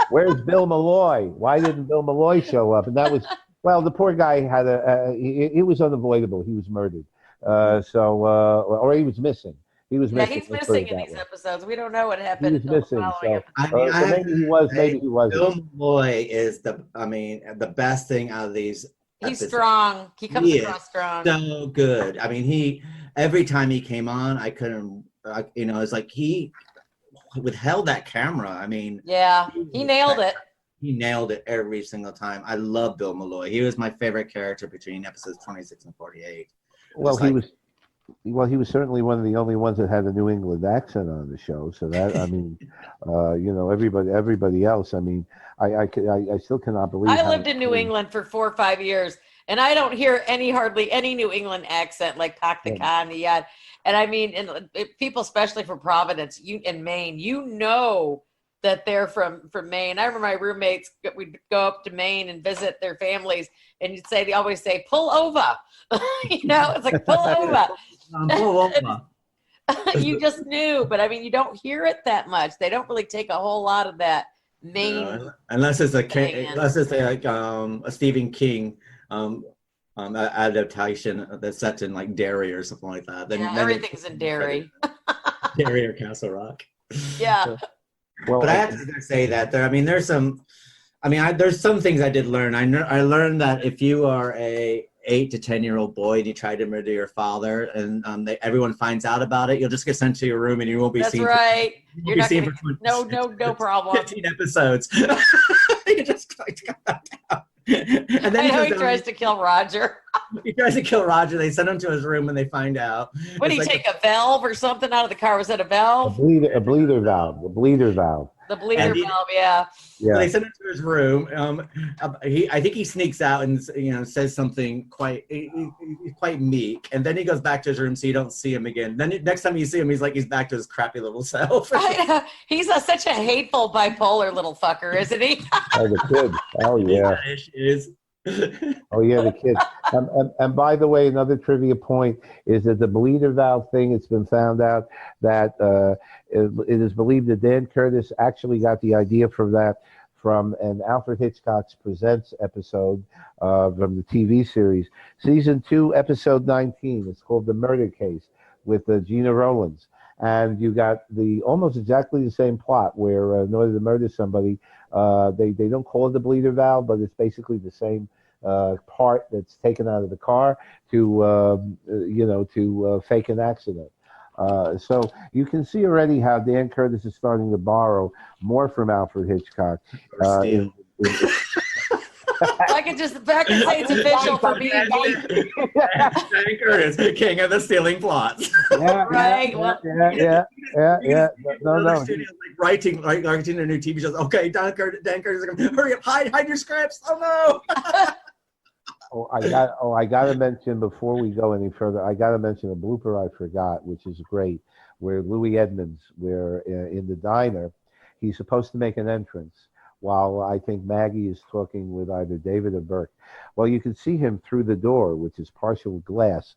Where's Bill Malloy? Why didn't Bill Malloy show up? And that was, the poor guy had it was unavoidable. He was murdered. Or he was missing. He was missing. He's missing in these episodes. We don't know what happened. He was missing. Maybe he wasn't. Bill Malloy is the best thing out of these. He's strong. He comes across strong. So good. I mean, every time he came on, I couldn't. It's like he withheld that camera. I mean, he nailed it. He nailed it every single time. I love Bill Malloy. He was my favorite character between episodes 26 and 48. He was certainly one of the only ones that had a New England accent on the show. So that, I mean, everybody else. I mean, I still cannot believe. I lived in New England for 4 or 5 years, and I don't hear hardly any New England accent like Pak the Khan yet. And I mean, and people, especially from Providence, in Maine, that they're from Maine. I remember my roommates, we'd go up to Maine and visit their families, and they always say, "Pull over." It's like, "Pull over." Pull over. You just knew, but I mean, you don't hear it that much. They don't really take a whole lot of that main. Unless it's a Stephen King adaptation that's set in like Derry or something like that. Then Everything's in Derry. Derry or Castle Rock. Yeah. Well, but I have to say that there's some things I did learn. I learned that if you are a 8 to 10-year-old boy and you try to murder your father and everyone finds out about it, you'll just get sent to your room and you won't be seen. That's right. You're not gonna, no problem. 15 episodes. You just and then he tries to kill Roger. He tries to kill Roger. They send him to his room and they find out. What did he take a valve or something out of the car? Was it a valve? A bleeder valve. The bleeder valve. The bleeder valve, yeah. So they send him to his room. I think he sneaks out and says something quite meek, and then he goes back to his room so you don't see him again. Then next time you see him, he's back to his crappy little self. He's such a hateful bipolar little fucker, isn't he? Oh, the kid. Oh yeah. Oh yeah, the kid. And by the way, another trivia point is that the bleeder valve thing, it's been found out that it is believed that Dan Curtis actually got the idea from an Alfred Hitchcock's Presents episode from the TV series. Season 2, episode 19. It's called The Murder Case with Gina Rowlands. And you got almost exactly the same plot where in order to murder somebody, they don't call it the bleeder valve, but it's basically the same part that's taken out of the car to fake an accident. So you can see already how Dan Curtis is starting to borrow more from Alfred Hitchcock. I could say it's official for being Dan Curtis, king of the stealing plots. Right. Yeah. No. Writing a new TV show. Okay, Dan Curtis is like, hurry up, hide your scripts. Oh no. I gotta mention before we go any further. I gotta mention a blooper I forgot, which is great, where Louis Edmonds, in the diner, he's supposed to make an entrance while I think Maggie is talking with either David or Burke. Well, you can see him through the door, which is partial glass,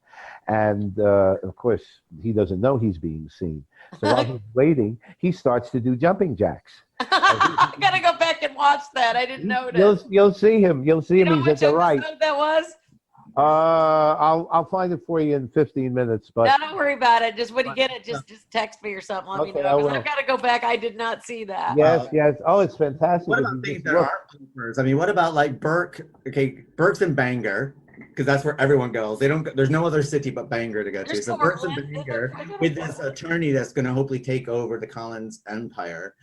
and of course he doesn't know he's being seen. So while he's waiting, he starts to do jumping jacks. I gotta go back and watch that. I didn't notice. You'll see him. He's at the right. That was. I'll find it for you in 15 minutes. But no, don't worry about it. Just when you get it, just text me or something. Let me know, because I've got to go back. I did not see that. Yes. Oh, it's fantastic. What about things that are bloopers? I mean, what about like Burke? Okay, Burke's in Bangor, because that's where everyone goes. There's no other city but Bangor to go to. So Burke's in Bangor with this attorney that's going to hopefully take over the Carolyns empire.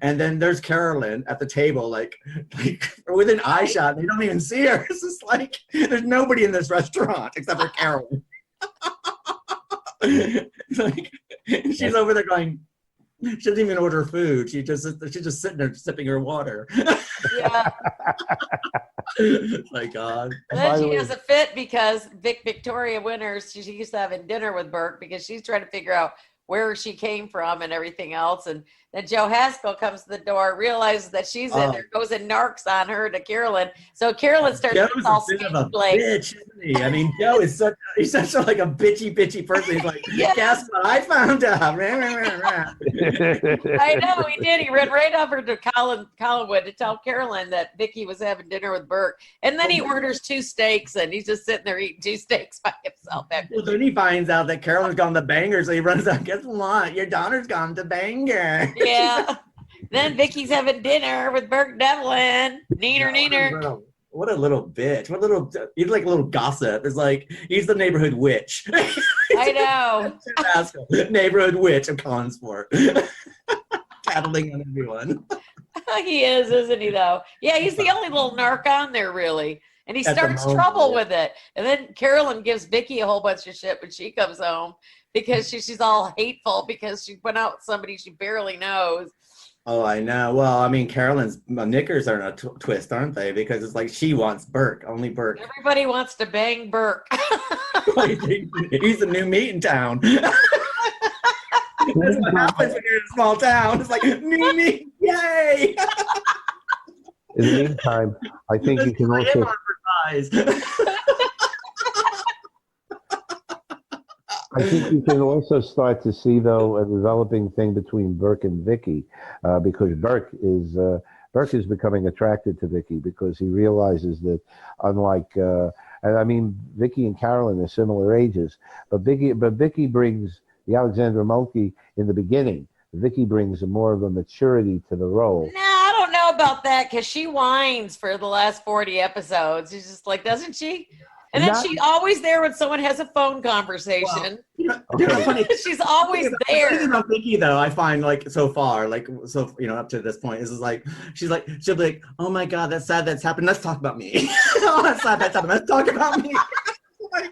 And then there's Carolyn at the table, like within eye shot. They don't even see her. It's just like there's nobody in this restaurant except for Carolyn. She's over there going. She doesn't even order food. She's just sitting there sipping her water. Yeah. My God. Then she has a fit because Victoria Winters, she's used to having dinner with Burke because she's trying to figure out where she came from and everything else. And then Joe Haskell comes to the door, realizes that she's in there, goes and narcs on her to Carolyn. So Carolyn starts to all bitch, isn't he? I mean, Joe is he's such like a bitchy person. He's like, guess what I found out? I know, he did. He ran right over to Collinwood to tell Carolyn that Vicki was having dinner with Burke. And then he orders 2 steaks and he's just sitting there eating 2 steaks by himself. Well, then he finds out that Carolyn's gone to Bangor, so he runs out, guess what? Your daughter's gone to Bangor. Yeah. Then Vicky's having dinner with Burke Devlin. Neener. What a little bitch. He's like a little gossip. It's like, he's the neighborhood witch. I know. Neighborhood witch of Collinsport. Tattling on everyone. He is, isn't he, though? Yeah, he's the only little narc on there, really. And he starts trouble with it. And then Carolyn gives Vicki a whole bunch of shit when she comes home because she's all hateful because she went out with somebody she barely knows. Oh, I know. Well, I mean, Carolyn's knickers are in a twist, aren't they? Because it's like she wants Burke, only Burke. Everybody wants to bang Burke. He's the new meat in town. That's what happens when you're in a small town. It's like, new meat, yay! In the meantime, I think you can also... I think you can also start to see, though, a developing thing between Burke and Vicki, because Burke is becoming attracted to Vicki because he realizes that, unlike, and I mean, Vicki and Carolyn are similar ages, but Vicki brings the Alexandra Mulkey in the beginning. Vicki brings more of a maturity to the role. No, I don't know about that because she whines for the last 40 episodes. She's just like, doesn't she? And then she's always there when someone has a phone conversation. Well, funny. She's always there. The thing about Vicki, though, I find so far, up to this point, is like she'll be like, oh my God, that's sad that's happened. Let's talk about me. Oh, that's sad that's happened. Let's talk about me.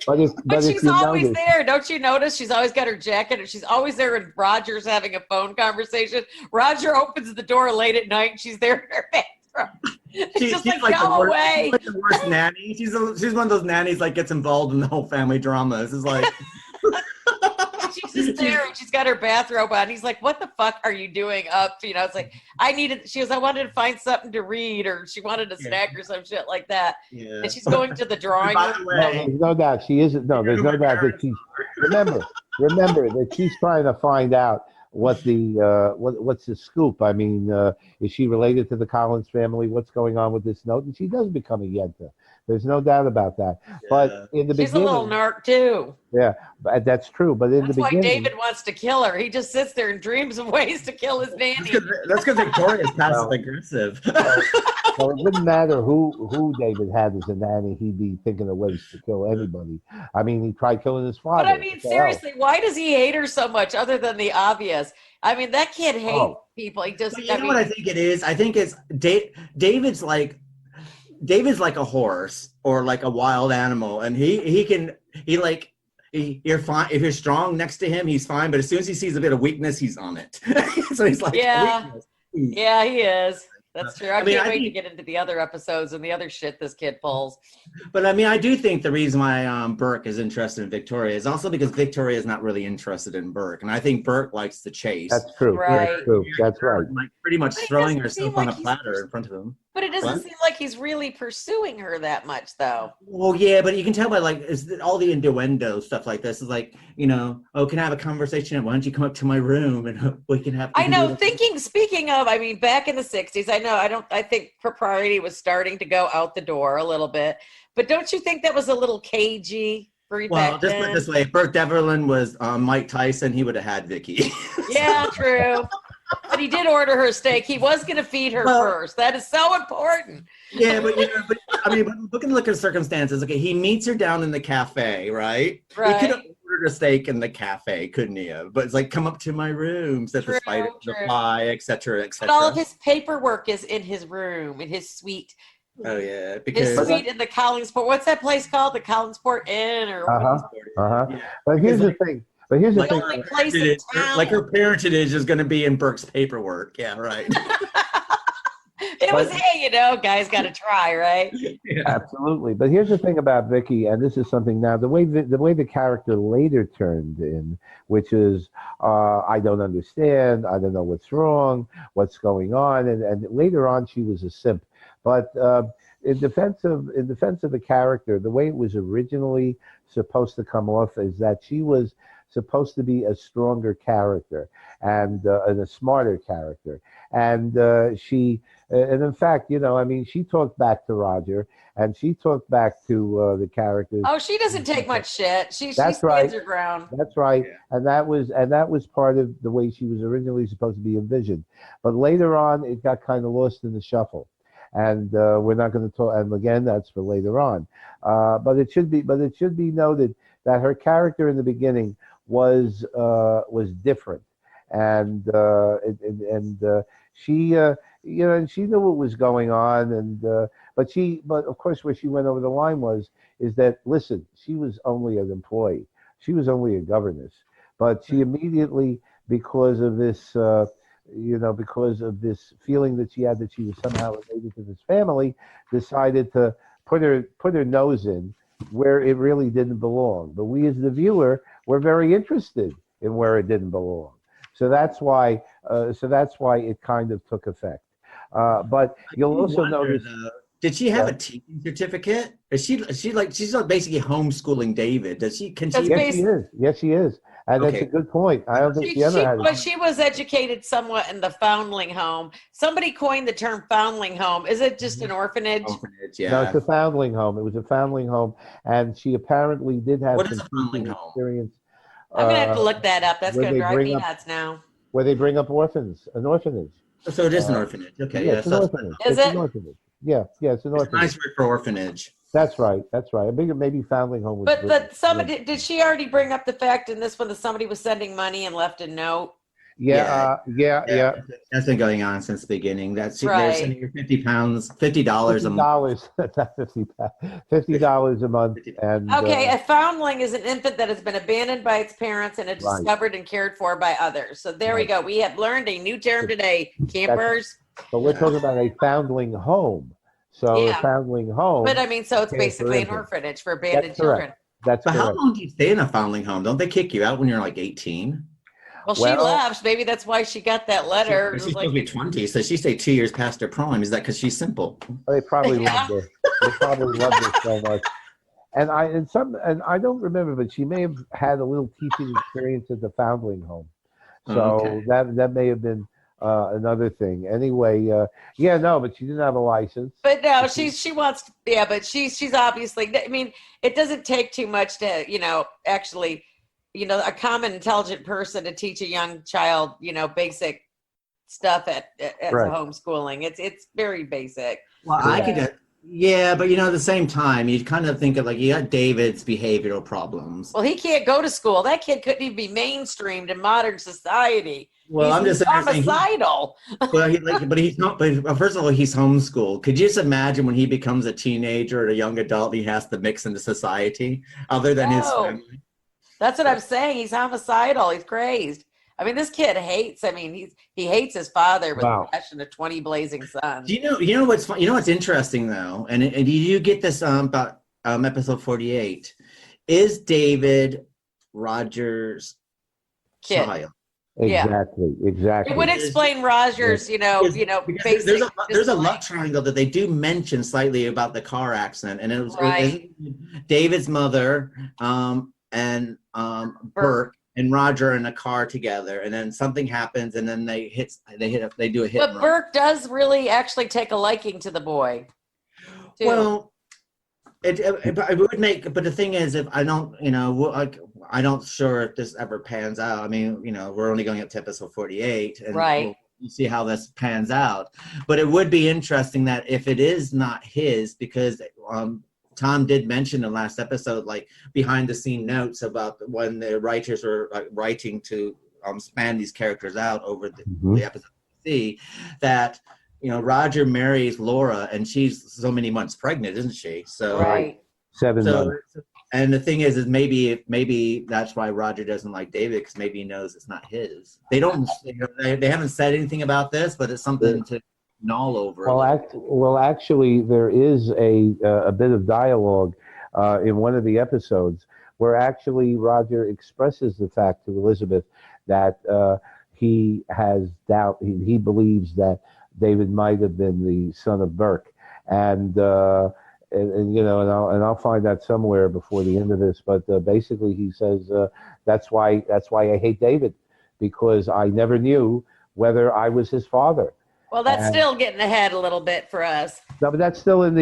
But she's always there. Don't you notice? She's always got her jacket, and she's always there when Roger's having a phone conversation. Roger opens the door late at night, and she's there in her bathroom. She's just like, go away. She's like the worst nanny. She's one of those nannies gets involved in the whole family dramas. It's like she's just there and she's got her bathrobe on. He's like, what the fuck are you doing up? It's like, I wanted to find something to read, or she wanted a snack or some shit like that. Yeah. And she's going to the drawing room. No, there's no doubt she isn't. No, there's no doubt that she's, remember that she's trying to find out what's the scoop. I mean, is she related to the Collins family? What's going on with this note? And she does become a Yenta. There's no doubt about that. Yeah. But in the beginning, she's a little narc too. Yeah, that's true. But in the beginning, that's why David wants to kill her. He just sits there and dreams of ways to kill his nanny. That's because Victoria's passive aggressive. Well, it wouldn't matter who David had as a nanny. He'd be thinking of ways to kill anybody. I mean, he tried killing his father. But I mean, seriously, why does he hate her so much, other than the obvious? I mean, that kid hates people. He just. You know what I think it is? I think it's David's like a horse or like a wild animal, and you're fine if you're strong next to him, he's fine. But as soon as he sees a bit of weakness, he's on it. So he's like, weakness. Yeah, he is. That's true. I can't wait to get into the other episodes and the other shit this kid pulls. But I mean, I do think the reason why Burke is interested in Victoria is also because Victoria is not really interested in Burke, and I think Burke likes the chase. That's true. Right. That's true. That's right. Like pretty much throwing herself on a platter in front of him. But it doesn't seem like he's really pursuing her that much, though. Well, yeah, but you can tell by all the innuendo stuff like this is like, can I have a conversation? Why don't you come up to my room and we can have. I know. Speaking of, I mean, back in the '60s, I think propriety was starting to go out the door a little bit. But don't you think that was a little cagey? Well, just put it this way: if Burke Devlin was Mike Tyson, he would have had Vicki. Yeah, true. But he did order her steak. He was going to feed her first. That is so important. Yeah, but look at the circumstances. Okay, he meets her down in the cafe, right? Right. He could have ordered a steak in the cafe, couldn't he have? But it's like, come up to my room, said the spider, the fly, etc., etc. But all of his paperwork is in his room, in his suite. Oh yeah, his suite in the Collinsport. What's that place called? The Collinsport Inn, or Yeah. But here's the thing. But here's the thing. Only place in town. Like her parentage is going to be in Burke's paperwork. Yeah, right. It was, hey, guys got to try, right? Yeah. Absolutely. But here's the thing about Vicki, and this is something now, the way the character later turned in, which is, I don't understand, I don't know what's wrong, what's going on, and later on she was a simp. But in defense of the character, the way it was originally supposed to come off is that she was supposed to be a stronger character and a smarter character, and and in fact, she talked back to Roger, and she talked back to the characters. Oh, she doesn't take much shit. She stands her ground. That's right, yeah. and that was part of the way she was originally supposed to be envisioned. But later on, it got kind of lost in the shuffle. And we're not going to talk. And again, that's for later on. But it should be noted that her character in the beginning was different, and she and she knew what was going on. And but of course, where she went over the line is that, listen, she was only an employee. She was only a governess. But she immediately, because of this. Because of this feeling that she had that she was somehow related to this family, decided to put her nose in where it really didn't belong. But we, as the viewer, were very interested in where it didn't belong. So that's why it kind of took effect. But you'll also notice. Did she have a teaching certificate? She's like basically homeschooling David? Can she? Yes, she is. Yes, she is. And that's a good point. I don't think she ever had. But she was educated somewhat in the foundling home. Somebody coined the term foundling home. Is it just an orphanage? Orphanage, yeah. No, it's a foundling home. It was a foundling home, and she apparently did have What some is a foundling home? experience. I'm gonna have to look that up. That's where gonna they drive bring me up- nuts now. Where they bring up orphans, an orphanage. So it is an orphanage. Okay, Yeah, yeah. it's an So orphanage. Is It's it? an orphanage. Yeah, it's an it's a orphanage. nice word for orphanage. That's right. That's right. I think maybe foundling home was. But somebody did she already bring up the fact in this one that somebody was sending money and left a note? Yeah. That's been going on since the beginning. They're Right. sending you $50, $50 a month. $50, not $50 a month. And Okay, a foundling is an infant that has been abandoned by its parents and is Right. discovered and cared for by others. So there we go. We have learned a new term today, campers. but we're talking about a foundling home. So Yeah. a foundling home. But I mean, so it's cares for basically an infants. orphanage for abandoned That's children. correct. That's But how correct. long do you stay in a foundling home? Don't they kick you out when you're like 18? Well, she Well- left. Maybe that's why she got that letter. It She's was supposed to be 20, so she stayed 2 years past her prime. Is that because she's simple? They probably Yeah. loved her. They probably loved her so much. And I don't remember, but she may have had a little teaching experience at the foundling home. So Okay. that may have been another thing. Anyway, but she didn't have a license. But no, she wants to, yeah, but she's obviously, I mean, it doesn't take too much to, actually, a common intelligent person to teach a young child, basic stuff at Right. homeschooling. It's very basic. Well, I could, but at the same time, you kind of think of you got David's behavioral problems. Well, he can't go to school. That kid couldn't even be mainstreamed in modern society. Well, I'm just saying. homicidal. But he's not. But first of all, he's homeschooled. Could you just imagine when he becomes a teenager or a young adult, he has to mix into society, other than his No. family? That's what I'm saying. He's homicidal. He's crazed. I mean, this kid hates. I mean, he hates his father with the passion of 20 blazing suns. Do you know what's fun? You know what's interesting though, and you get this about episode 48. Is David Roger's Kid. child? Exactly. It would explain Rogers, Because basic. there's a love triangle that they do mention slightly about the car accident, and it was David's mother, and Burke and Roger in a car together, and then something happens, and then they do a hit. But and run. Burke does really actually take a liking to the boy. Too. Well, it would make, but the thing is, if I don't, I don't sure if this ever pans out. I mean, we're only going up to episode 48, and we'll see how this pans out. But it would be interesting that if it is not his, because Tom did mention in the last episode, behind the scene notes about when the writers were writing to span these characters out over the episode. See that. Roger marries Laura, and she's so many months pregnant, isn't she? So 7 months. And the thing is maybe that's why Roger doesn't like David, because maybe he knows it's not his. They don't. They haven't said anything about this, but it's something to gnaw over. Well, actually, there is a bit of dialogue in one of the episodes where actually Roger expresses the fact to Elizabeth that he has doubt. He believes that David might have been the son of Burke, and I'll find that somewhere before the end of this. But basically, he says that's why I hate David, because I never knew whether I was his father. Well, that's still getting ahead a little bit for us. No, but it's still in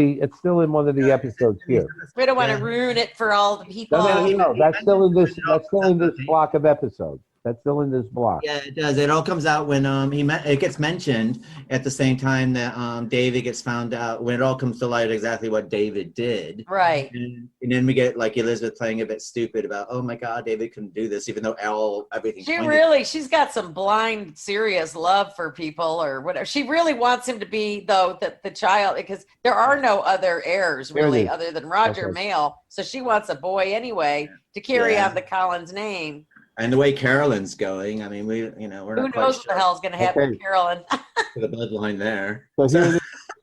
one of the episodes here. We don't want to ruin it for all the people. No, that's still in this block of episodes. That's still in this block. Yeah, it does. It all comes out when it gets mentioned at the same time that David gets found out, when it all comes to light exactly what David did. Right. And then we get Elizabeth playing a bit stupid about, oh my God, David couldn't do this, even though everything. She's got some blind, serious love for people or whatever. She really wants him to be, though, the child, because there are no other heirs really other than Roger male. So she wants a boy anyway to carry on the Collins name. And the way Carolyn's going, I mean, we're who not knows quite what sure. the hell's going to happen to Carolyn. The bloodline there. So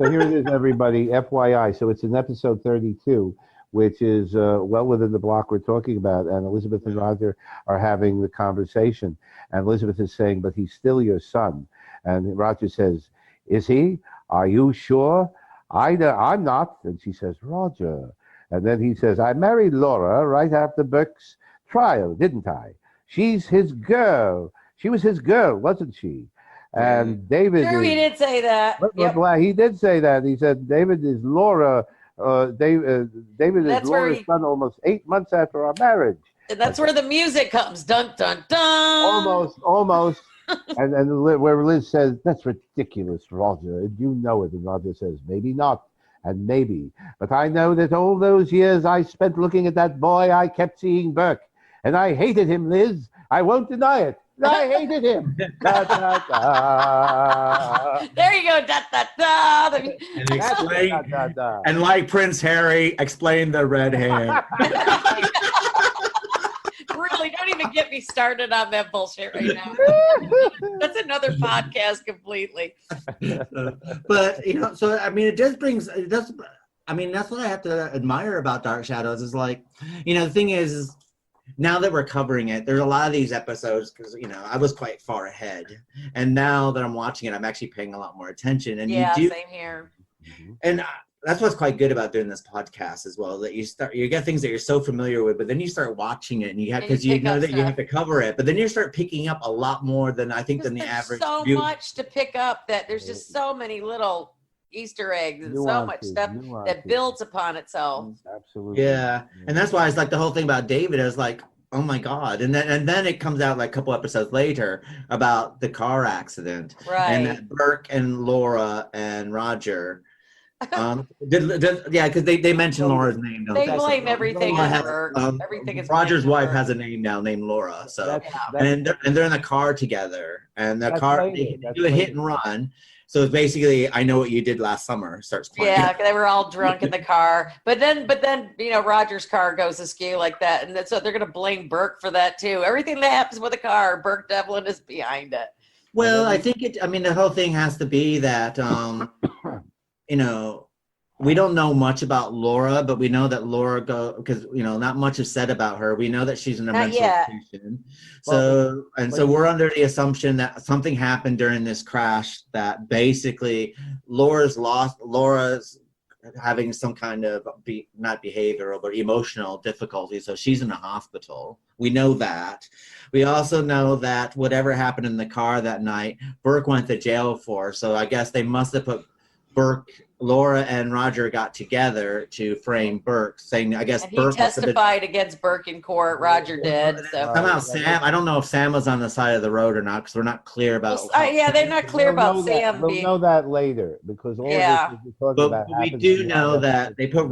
here it is, everybody. FYI. So it's in episode 32, which is well within the block we're talking about. And Elizabeth and Roger are having the conversation. And Elizabeth is saying, but he's still your son. And Roger says, is he? Are you sure? I'm not. And she says, Roger. And then he says, I married Laura right after Burke's trial, didn't I? She's his girl. She was his girl, wasn't she? And David. True, he did say that. Well, he did say that. He said David is Laura. David is Laura's son almost 8 months after our marriage. And that's where the music comes. Dun, dun, dun. Almost. and where Liz says, that's ridiculous, Roger. And you know it. And Roger says, maybe not. And maybe. But I know that all those years I spent looking at that boy, I kept seeing Burke. And I hated him, Liz. I won't deny it. I hated him. Da, da, da. There you go. Da, da, da. And explain, and like Prince Harry, explain the red hair. Really, don't even get me started on that bullshit right now. That's another podcast completely. But so I mean, I mean, that's what I have to admire about Dark Shadows is like, the thing is now that we're covering it, there's a lot of these episodes because I was quite far ahead, and now that I'm watching it, I'm actually paying a lot more attention. And same here. And that's what's quite good about doing this podcast as well, that you get things that you're so familiar with, but then you start watching it and you know that you have to cover it, but then you start picking up a lot more than I think than the average so viewer. Much to pick up that there's just so many little Easter eggs and so much stuff that builds upon itself. Absolutely. Yeah. And that's why it's like the whole thing about David is like, oh my God. And then it comes out like a couple episodes later about the car accident. Right. And that Burke and Laura and Roger because they mention Laura's name. They blame everything on her. Everything is Roger's wife has a name now named Laura. So and they're in the car together, and the car they do a hit and run. So it's basically, I Know What You Did Last Summer starts playing. Yeah, they were all drunk in the car. But then Roger's car goes askew like that, and so they're going to blame Burke for that too. Everything that happens with a car, Burke Devlin is behind it. Well, I think the whole thing has to be that we don't know much about Laura, but we know that Laura because not much is said about her. We know that she's in a mental institution. So we're under the assumption that something happened during this crash that basically Laura's having some kind of not behavioral but emotional difficulty. So she's in a hospital. We know that. We also know that whatever happened in the car that night, Burke went to jail for. So I guess they must have put Laura and Roger got together to frame Burke, saying, I guess Burke testified against Burke in court. Roger did. So somehow Sam, I don't know if Sam was on the side of the road or not, because we're not clear about. They're not clear about Sam. We'll know that later because all this is talking about. But we do know that they put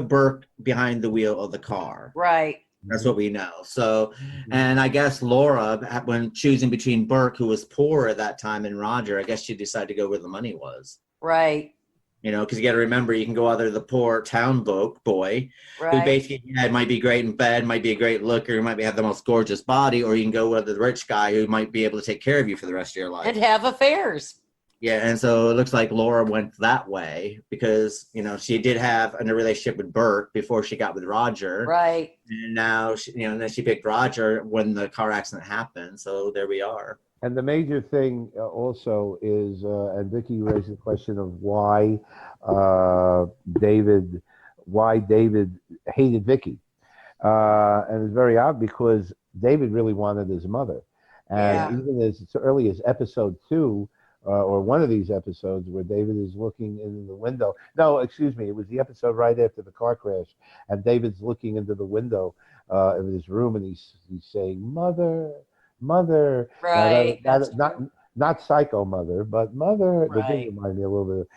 Burke behind the wheel of the car. Right. That's what we know. So, and I guess Laura, when choosing between Burke, who was poor at that time, and Roger, I guess she decided to go where the money was. Right. Because you got to remember, you can go either the poor town boy, right, who basically might be great in bed, might be a great looker, might have the most gorgeous body, or you can go with the rich guy who might be able to take care of you for the rest of your life. And have affairs. Yeah, and so it looks like Laura went that way because, she did have a relationship with Burke before she got with Roger. Right. And now, then she picked Roger when the car accident happened. So there we are. And the major thing also is, and Vicki raised the question of why David hated Vicki. And it's very odd because David really wanted his mother. And even as early as episode 2, or one of these episodes where David is looking in the window. No, excuse me. It was the episode right after the car crash. And David's looking into the window of his room and he's saying, Mother. Right. Not psycho mother, but mother. Right. That did remind me a little bit.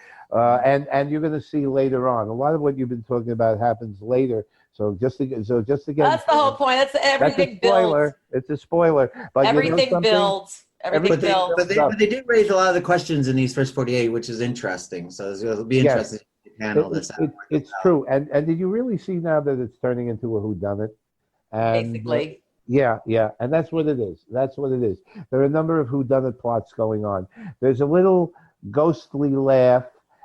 And you're going to see later on. A lot of what you've been talking about happens later. So just to get that's the whole point. That's everything. That's a spoiler. Builds. It's a spoiler. But everything builds. Everything builds. But they did raise a lot of the questions in these first 48, which is interesting. So it'll be interesting to handle this out. It's true. And did you really see now that it's turning into a whodunit? Basically. Yeah, and that's what it is. There are a number of whodunit plots going on. There's a little ghostly laugh,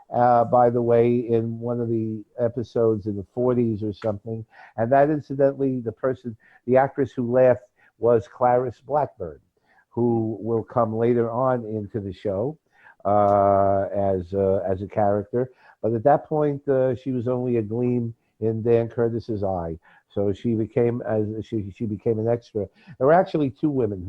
by the way, in one of the episodes in the 40s or something, and that incidentally, the actress who laughed was Clarice Blackburn, who will come later on into the show. as a character. But at that point, she was only a gleam in Dan Curtis's eye. So she became she became an extra. There were actually two women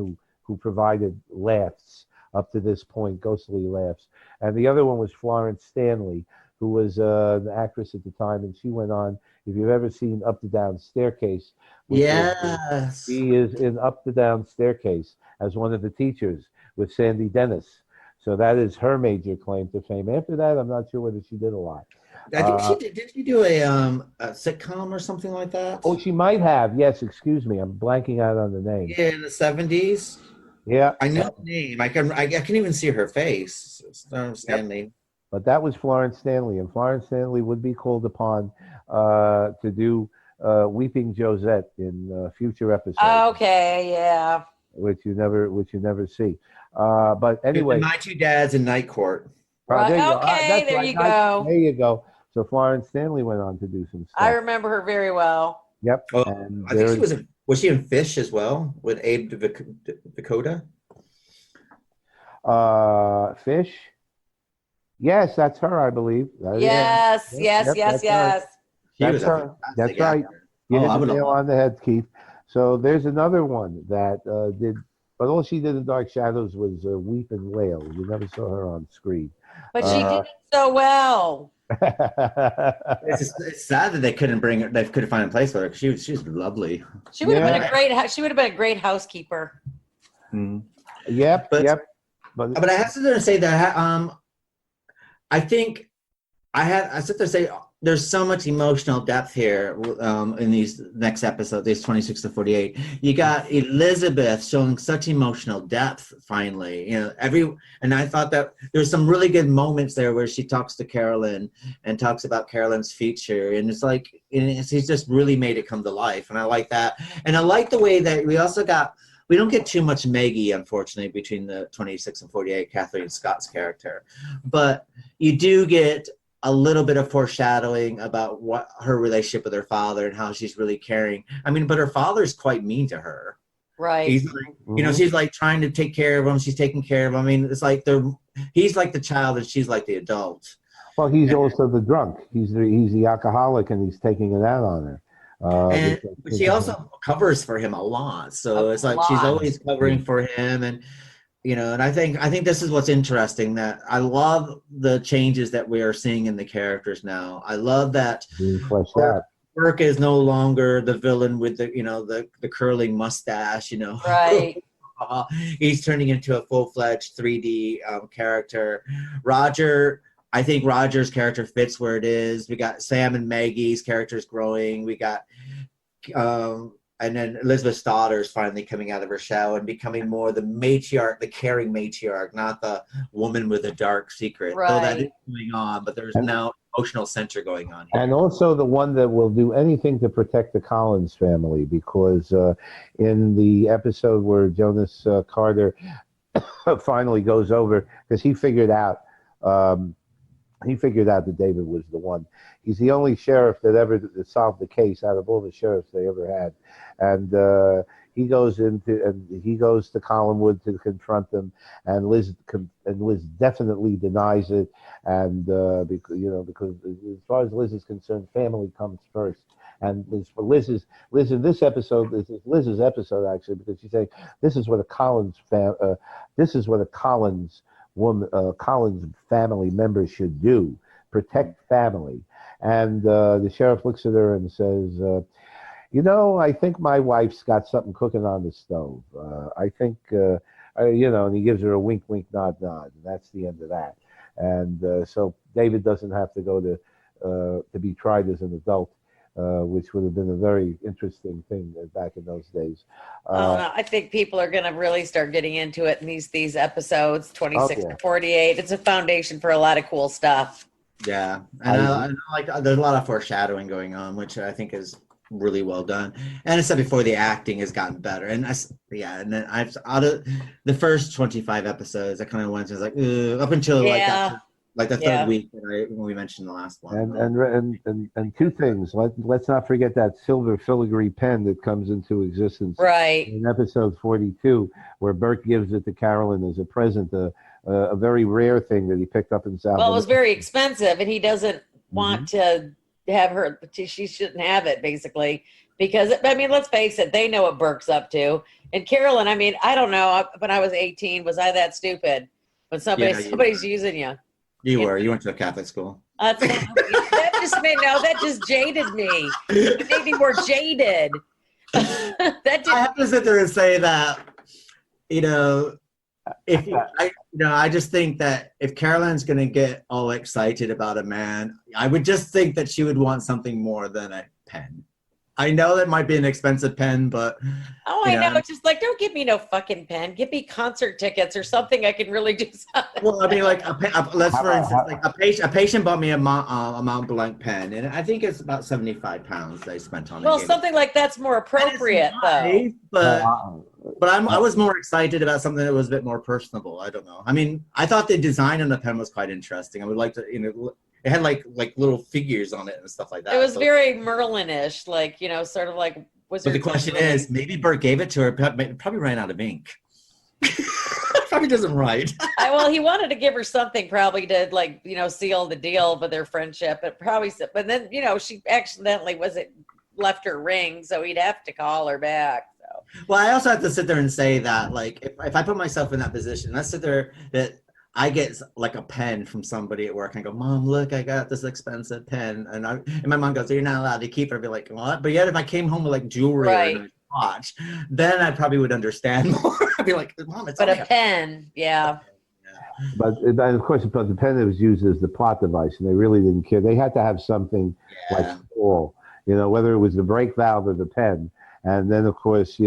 who provided laughs up to this point, ghostly laughs, and the other one was Florence Stanley, who was an actress at the time, and she went on. If you've ever seen Up the Down Staircase, Yes, she is in Up the Down Staircase as one of the teachers with Sandy Dennis. So that is her major claim to fame. After that, I'm not sure whether she did a lot. I think she did. Did she do a sitcom or something like that? Oh, she might have. Yes, excuse me. I'm blanking out on the name. Yeah, in the 70s. Yeah, I know the name. I can even see her face. Stanley. Yep. But that was Florence Stanley, and Florence Stanley would be called upon to do Weeping Josette in future episodes. Okay, yeah. Which you never see. But anyway, My Two Dads in Night Court. Right. There you Okay, there you go. There you go. So Florence Stanley went on to do some stuff. I remember her very well. Yep. Oh, And I think she was she in Fish as well with Abe Vigoda? Fish. Yes, that's her, I believe. Yes. That's her. That's right. You hit the nail on the head, Keith. So there's another one that did, but all she did in Dark Shadows was weep and wail. You never saw her on screen. But she did it so well. It's sad that they couldn't bring her. They couldn't find a place for her. She was lovely. She would have been a great. She would have been a great housekeeper. Mm. Yep. But I have to say that I think I sit there and say there's so much emotional depth here in these next episodes, these 26 to 48. You got Elizabeth showing such emotional depth finally. And I thought that there's some really good moments there where she talks to Carolyn and talks about Carolyn's future, and it's like she's just really made it come to life, and I like that. And I like the way that we don't get too much Maggie, unfortunately, between the 26 and 48, Kathleen Scott's character. But you do get a little bit of foreshadowing about what her relationship with her father and how she's really caring. I mean, but her father's quite mean to her. Right. He's like, she's like trying to take care of him. She's taking care of him. I mean, it's like he's like the child and she's like the adult. Well, he's also the drunk. He's the alcoholic, and he's taking it out on her. But she also covers for him a lot. So it's like she's always covering for him, and and I think this is what's interesting, that I love the changes that we are seeing in the characters now. I love that Burke is no longer the villain with the curling mustache, Right. He's turning into a full-fledged 3D character. I think Roger's character fits where it is. We got Sam and Maggie's characters growing. We got and then Elizabeth Stoddard's finally coming out of her shell and becoming more the matriarch, the caring matriarch, not the woman with a dark secret. Right. Though that is going on, but there's now emotional center going on here. And also the one that will do anything to protect the Carolyns family, because in the episode where Jonas Carter finally goes over, because he figured out that David was the one. He's the only sheriff that ever solved the case out of all the sheriffs they ever had, and he goes to Collinwood to confront them, and Liz definitely denies it, and because as far as Liz is concerned, family comes first. And Liz in this episode, this is Liz's episode actually, because she's saying this is what a Collins family members should do: protect family. And the sheriff looks at her and says, I think my wife's got something cooking on the stove. I think, and he gives her a wink, wink, nod, nod. And that's the end of that. And so David doesn't have to go to be tried as an adult, which would have been a very interesting thing back in those days. I think people are going to really start getting into it in these episodes, 26 to 48. It's a foundation for a lot of cool stuff. Yeah, and I like there's a lot of foreshadowing going on, which I think is really well done. And I said before, the acting has gotten better. And and then out of the first 25 episodes, I kind of went to like up until like the third week when we mentioned the last one. And two things. Let's not forget that silver filigree pen that comes into existence right in episode 42, where Burke gives it to Carolyn as a present, a very rare thing that he picked up in South. Well, it was very expensive, and he doesn't want to have her. She shouldn't have it, basically, because I mean, let's face it, they know what Burke's up to. And Carolyn, I mean, I don't know. When I was 18, was I that stupid? When somebody's using you. You were. You went to a Catholic school. That just jaded me. It made me more jaded. I have to sit there and say that, I just think that if Carolyn's going to get all excited about a man, I would just think that she would want something more than a pen. I know that might be an expensive pen, but I know. Just like, don't give me no fucking pen. Give me concert tickets or something I can really do something. Well, I mean, like for instance, like a patient bought me a Mont Blanc pen, and I think it's about 75 pounds they spent on it. Well, something like that's more appropriate, though. But I was more excited about something that was a bit more personable. I don't know. I mean, I thought the design on the pen was quite interesting. I would like to, it had like little figures on it and stuff like that. It was very Merlin-ish, sort of like Wizard. But the question is, maybe Burke gave it to her, probably ran out of ink. Probably doesn't write. Well, he wanted to give her something probably to seal the deal with their friendship, but then, she accidentally left her ring, so he'd have to call her back. So. Well, I also have to sit there and say that, like, if I put myself in that position, let's sit there that I get like a pen from somebody at work and I go, Mom, look, I got this expensive pen. And my mom goes, you're not allowed to keep it. I'd be like, what? But yet if I came home with like jewelry or a watch, then I probably would understand more. I'd be like, Mom, it's a pen. Yeah. But of course, the pen that was used as the plot device, and they really didn't care. They had to have something like all, whether it was the brake valve or the pen. And then, of course,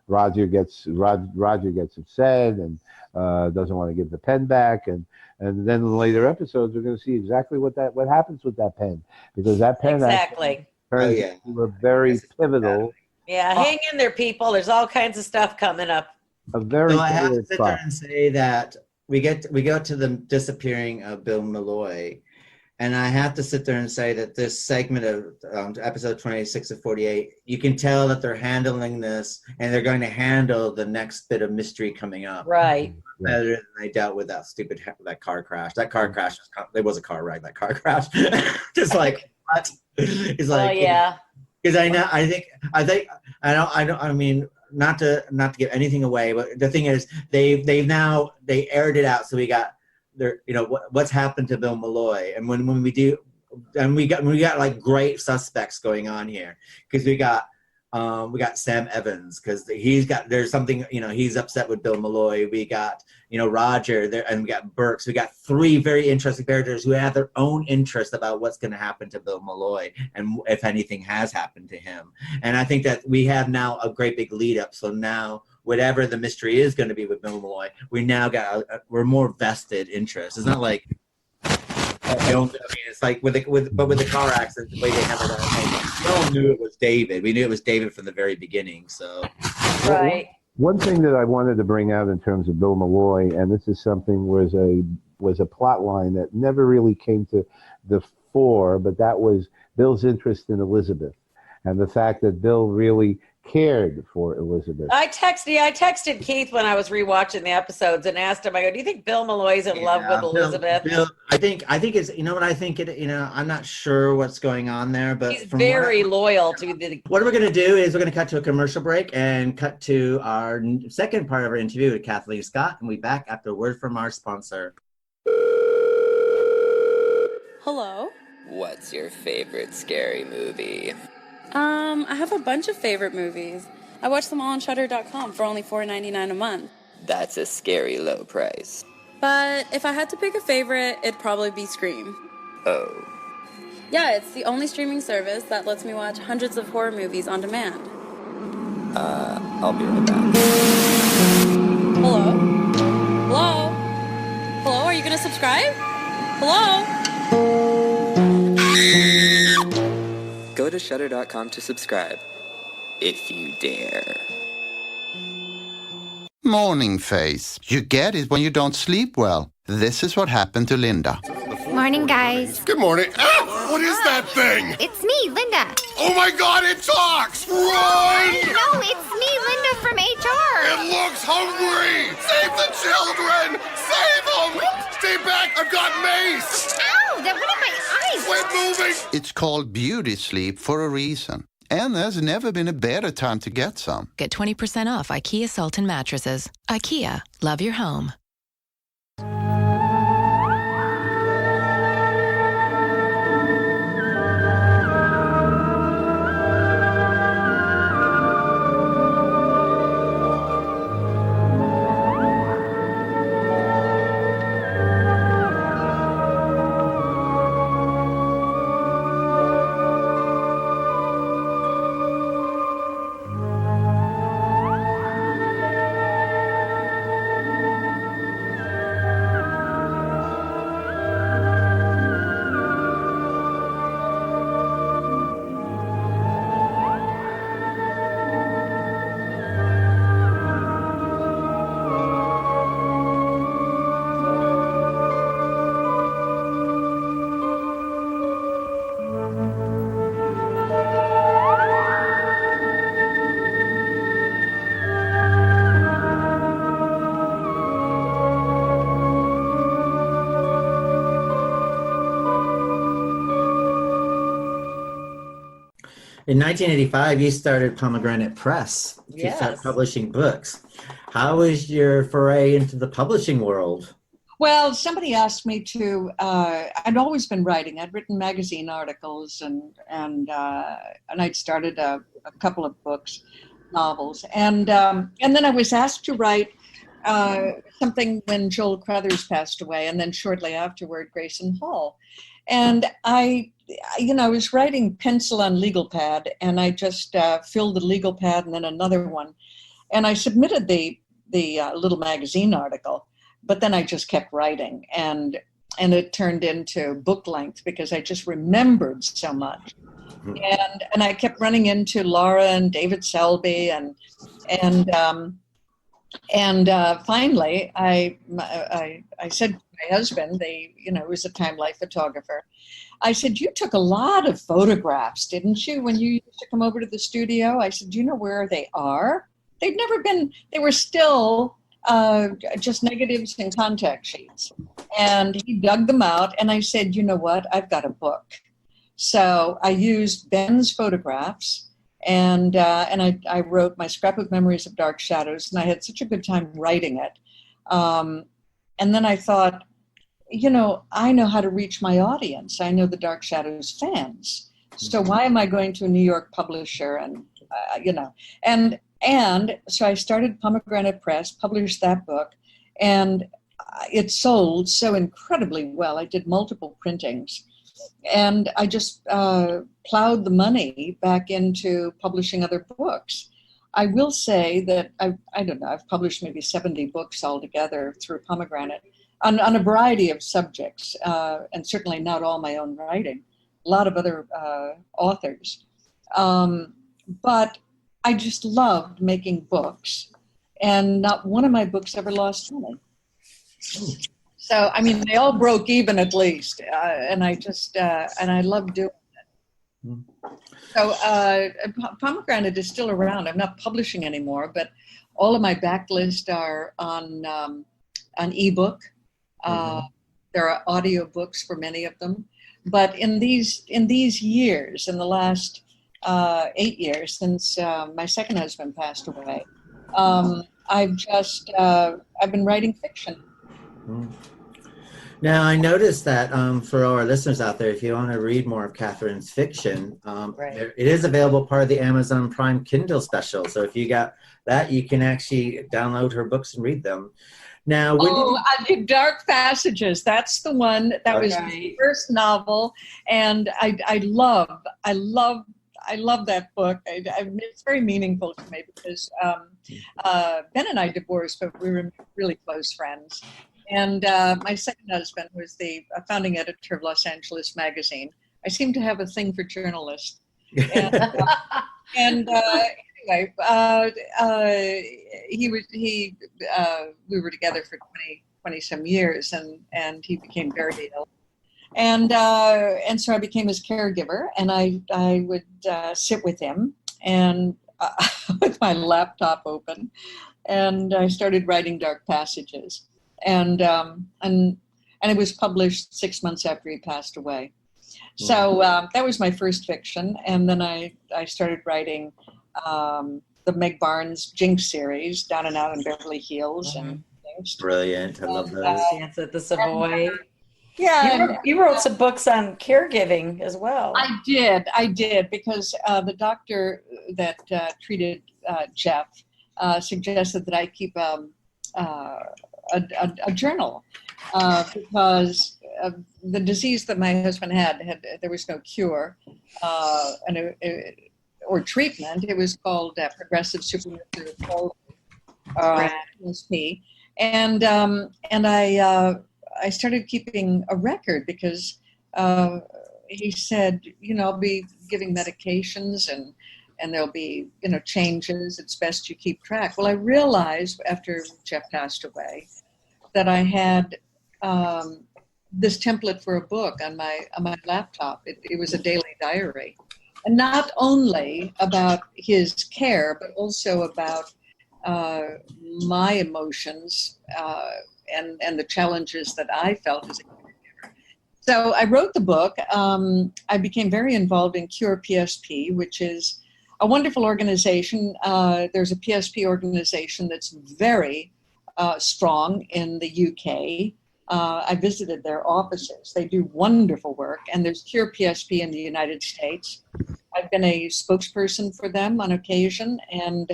Roger gets upset and doesn't want to give the pen back, and then in the later episodes we're going to see exactly what happens with that pen, because that pen turns into a very pivotal. Yeah, hang in there, people. There's all kinds of stuff coming up. So I have to sit there and say that we go to the disappearing of Bill Malloy. And I have to sit there and say that this segment of episode 26 of 48, you can tell that they're handling this, and they're going to handle the next bit of mystery coming up. Right. Better than they dealt with that car crash. That car crash, it was a car wreck, that car crash. Just like, what? It's like, because I mean, not to give anything away, but the thing is, they aired it out, so we got, what's happened to Bill Malloy, and when we got like great suspects going on here, because we got Sam Evans, because there's something, he's upset with Bill Malloy. We got Roger there, and we got Burke. So we got three very interesting characters who have their own interest about what's going to happen to Bill Malloy and if anything has happened to him. And I think that we have now a great big lead up. So now, whatever the mystery is going to be with Bill Malloy, we now got we're more vested interest. It's not like it's like with the car accident, the way they handled that. We all knew it was David. We knew it was David from the very beginning. So right. One thing that I wanted to bring out in terms of Bill Malloy, and this is something was a plot line that never really came to the fore, but that was Bill's interest in Elizabeth, and the fact that Bill really cared for Elizabeth. I texted Keith when I was rewatching the episodes and asked him, I go, do you think Bill Malloy's in love with Elizabeth? Bill, I think it's, I'm not sure what's going on there, but he's very loyal to the. What we're going to do is we're going to cut to a commercial break and cut to our second part of our interview with Kathleen Scott, and we'll be back after a word from our sponsor. Hello? What's your favorite scary movie? I have a bunch of favorite movies. I watch them all on Shudder.com for only $4.99 a month. That's a scary low price. But if I had to pick a favorite, it'd probably be Scream. Oh. Yeah, it's the only streaming service that lets me watch hundreds of horror movies on demand. I'll be right back. Hello? Hello? Hello, are you gonna subscribe? Hello? Go to Shudder.com to subscribe, if you dare. Morning face. You get it when you don't sleep well. This is what happened to Linda. Morning, guys. Good morning. Ah! What is that thing? It's me, Linda. Oh my God, it talks! Run! No, it's me, Linda from HR. It looks hungry! Save the children! Save them! Stay back! I've got mace! Ow! That went in my eyes. Quit moving! It's called beauty sleep for a reason. And there's never been a better time to get some. Get 20% off IKEA Sultan mattresses. IKEA, love your home. In 1985, you started Pomegranate Press to Yes. start publishing books. How was your foray into the publishing world? Well, somebody asked me to. I'd always been writing. I'd written magazine articles, and I'd started a couple of books, novels, and then I was asked to write something when Joel Crothers passed away, and then shortly afterward, Grayson Hall, and I was writing pencil on legal pad, and I just filled the legal pad and then another one, and I submitted the little magazine article. But then I just kept writing, and it turned into book length because I just remembered so much. And I kept running into Laura and David Selby, and finally I said to my husband, who was a Time Life photographer, I said, "You took a lot of photographs, didn't you, when you used to come over to the studio?" I said, "Do you know where they are?" They'd never been. They were still just negatives and contact sheets. And he dug them out, and I said, "You know what? I've got a book." So I used Ben's photographs, and I wrote my Scrapbook Memories of Dark Shadows, and I had such a good time writing it. And then I thought, I know how to reach my audience. I know the Dark Shadows fans. So why am I going to a New York publisher? And so I started Pomegranate Press, published that book, and it sold so incredibly well. I did multiple printings, and I just plowed the money back into publishing other books. I will say that I've published maybe 70 books altogether through Pomegranate on a variety of subjects, and certainly not all my own writing, a lot of other authors. But I just loved making books, and not one of my books ever lost money. So, they all broke even at least, and I just, and I love doing it. So Pomegranate is still around. I'm not publishing anymore, but all of my backlist are on ebook. There are audiobooks for many of them. But in these years, in the last 8 years since my second husband passed away, I've been writing fiction. Now, I noticed that for our listeners out there, if you want to read more of Catherine's fiction, it is available part of the Amazon Prime Kindle special. So if you got that, you can actually download her books and read them. Now, Dark Passages. That's the one that was my first novel, and I love that book. It's very meaningful to me because Ben and I divorced, but we were really close friends. And my second husband was the founding editor of Los Angeles Magazine. I seem to have a thing for journalists. And anyway, we were together for 20 some years, and he became very ill. And so I became his caregiver, and I would sit with him, and with my laptop open, and I started writing Dark Passages, and it was published 6 months after he passed away. So that was my first fiction, and then I started writing the Meg Barnes Jinx series, Down and Out in Beverly Hills, and things. Brilliant. I love those. Dance at the Savoy. Yeah, you wrote some books on caregiving as well. I did, because the doctor that treated Jeff suggested that I keep a journal because the disease that my husband had there was no cure or treatment. It was called progressive supranuclear palsy, PSP, and I started keeping a record because he said, I'll be giving medications and there'll be, changes. It's best you keep track. Well, I realized after Jeff passed away that I had this template for a book on my laptop. It was a daily diary, and not only about his care, but also about my emotions and the challenges that I felt as a caregiver. So I wrote the book. I became very involved in Cure PSP, which is a wonderful organization. There's a PSP organization that's very strong in the UK. I visited their offices. They do wonderful work. And there's Cure PSP in the United States. I've been a spokesperson for them on occasion, and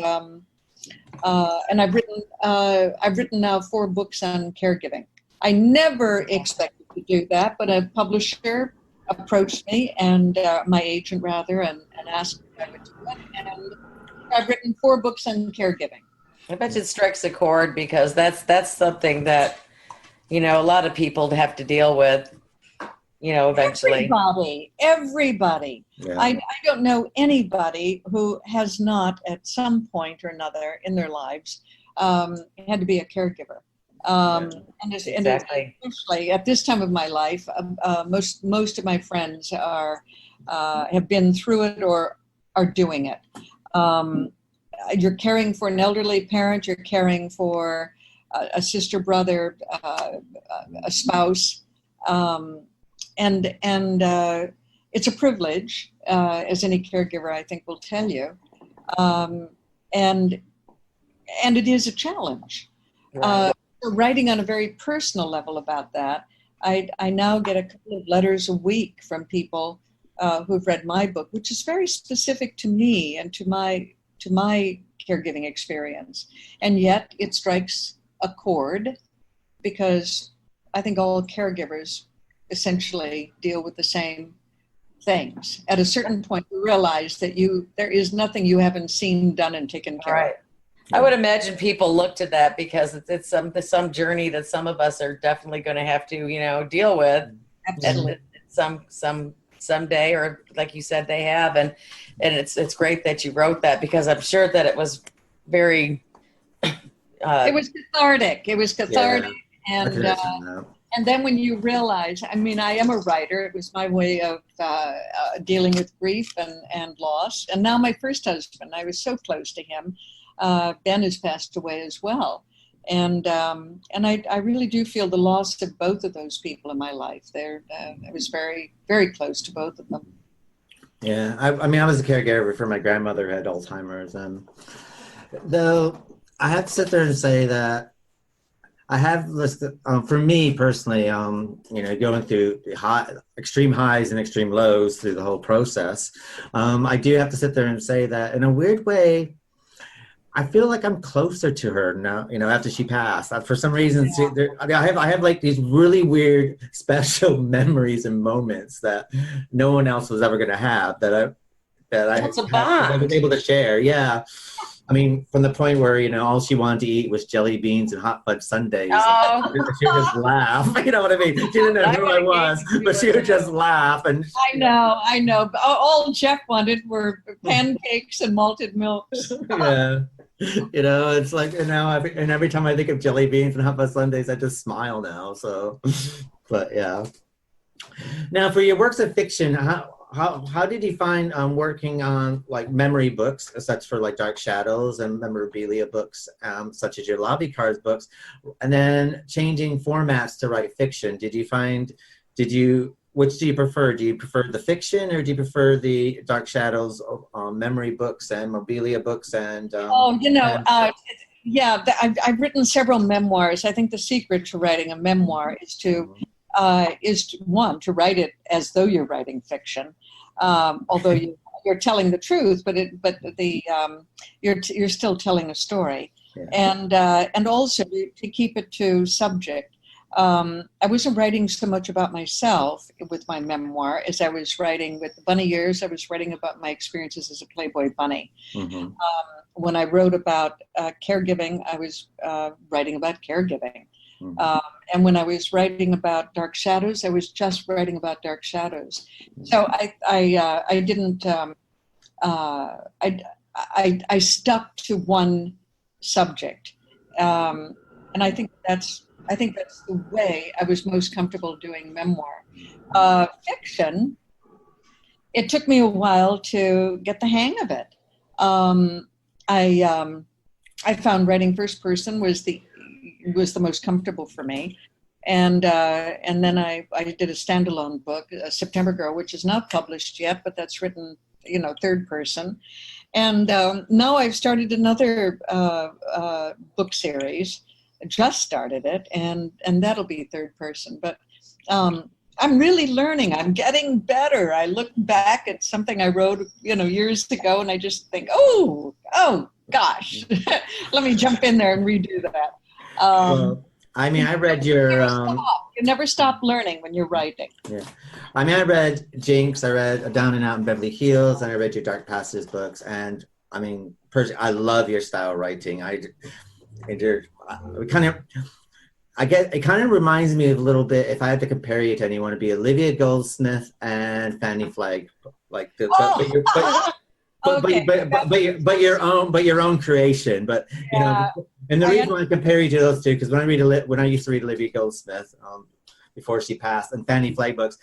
I've written now 4 books on caregiving. I never expected to do that, but a publisher approached me, and my agent rather, and asked if I would do it. And I've written 4 books on caregiving. I bet it strikes a chord because that's something that, a lot of people have to deal with, eventually. Everybody. Yeah. I don't know anybody who has not at some point or another in their lives had to be a caregiver. And especially at this time of my life, most of my friends have been through it or are doing it. You're caring for an elderly parent, you're caring for a sister, brother, a spouse, and it's a privilege, as any caregiver I think will tell you, and it is a challenge. Right. Writing on a very personal level about that, I now get a couple of letters a week from people who've read my book, which is very specific to me and to my caregiving experience, and yet it strikes a chord because I think all caregivers essentially deal with the same things. At a certain point, you realize that there is nothing you haven't seen, done, and taken care of. I would imagine people look to that because it's some journey that some of us are definitely going to have to, deal with. Absolutely. Someday, or like you said, they have, and it's great that you wrote that because I'm sure that it was very. It was cathartic. And then when you realize, I am a writer. It was my way of dealing with grief and loss. And now my first husband, I was so close to him. Ben has passed away as well. And I really do feel the loss of both of those people in my life. I was very, very close to both of them. Yeah, I was a caregiver for my grandmother who had Alzheimer's. And though I have to sit there and say that I have listed, for me personally, going through the extreme highs and extreme lows through the whole process, I do have to sit there and say that in a weird way, I feel like I'm closer to her now, after she passed. For some reason, I have like these really weird, special memories and moments that no one else was ever going to have that I was able to share. Yeah. From the point where, all she wanted to eat was jelly beans and hot fudge sundaes. Oh. And she would just laugh. You know what I mean? She didn't know who I was, but she would just laugh. And I know. All Jeff wanted were pancakes and malted milks. Yeah. It's like, and every time I think of jelly beans and hot fudge sundaes, I just smile now. So, but yeah. Now, for your works of fiction, how did you find working on like memory books, such for like Dark Shadows, and memorabilia books, such as your lobby cards books, and then changing formats to write fiction? Which do you prefer? Do you prefer the fiction, or do you prefer the Dark Shadows memory books and memorabilia books? And I've written several memoirs. I think the secret to writing a memoir is to write it as though you're writing fiction, although you're telling the truth, but you're still telling a story, and also to keep it to subject. I wasn't writing so much about myself with my memoir as I was writing with the bunny years. I was writing about my experiences as a Playboy bunny. Mm-hmm. When I wrote about caregiving, I was writing about caregiving. Mm-hmm. And when I was writing about Dark Shadows, I was just writing about Dark Shadows. So I didn't. I stuck to one subject, and I think that's the way I was most comfortable doing memoir. Fiction, it took me a while to get the hang of it. I found writing first person was the most comfortable for me, and then I did a standalone book, September Girl, which is not published yet, but that's written third person, and now I've started another book series. Just started it, and that'll be third person, but I'm really learning. I'm getting better. I look back at something I wrote years ago, and I just think, oh gosh, let me jump in there and redo that. I read your you never stop learning when you're writing. Yeah, I read Jinx, I read Down and Out in Beverly Hills, and I read your Dark Passages books, and personally, I love your style of writing. It kind of reminds me of a little bit, if I had to compare you to anyone, it'd be Olivia Goldsmith and Fannie Flagg, but your own creation. But and the reason why I compare you to those two, because when I used to read Olivia Goldsmith before she passed, and Fannie Flagg books,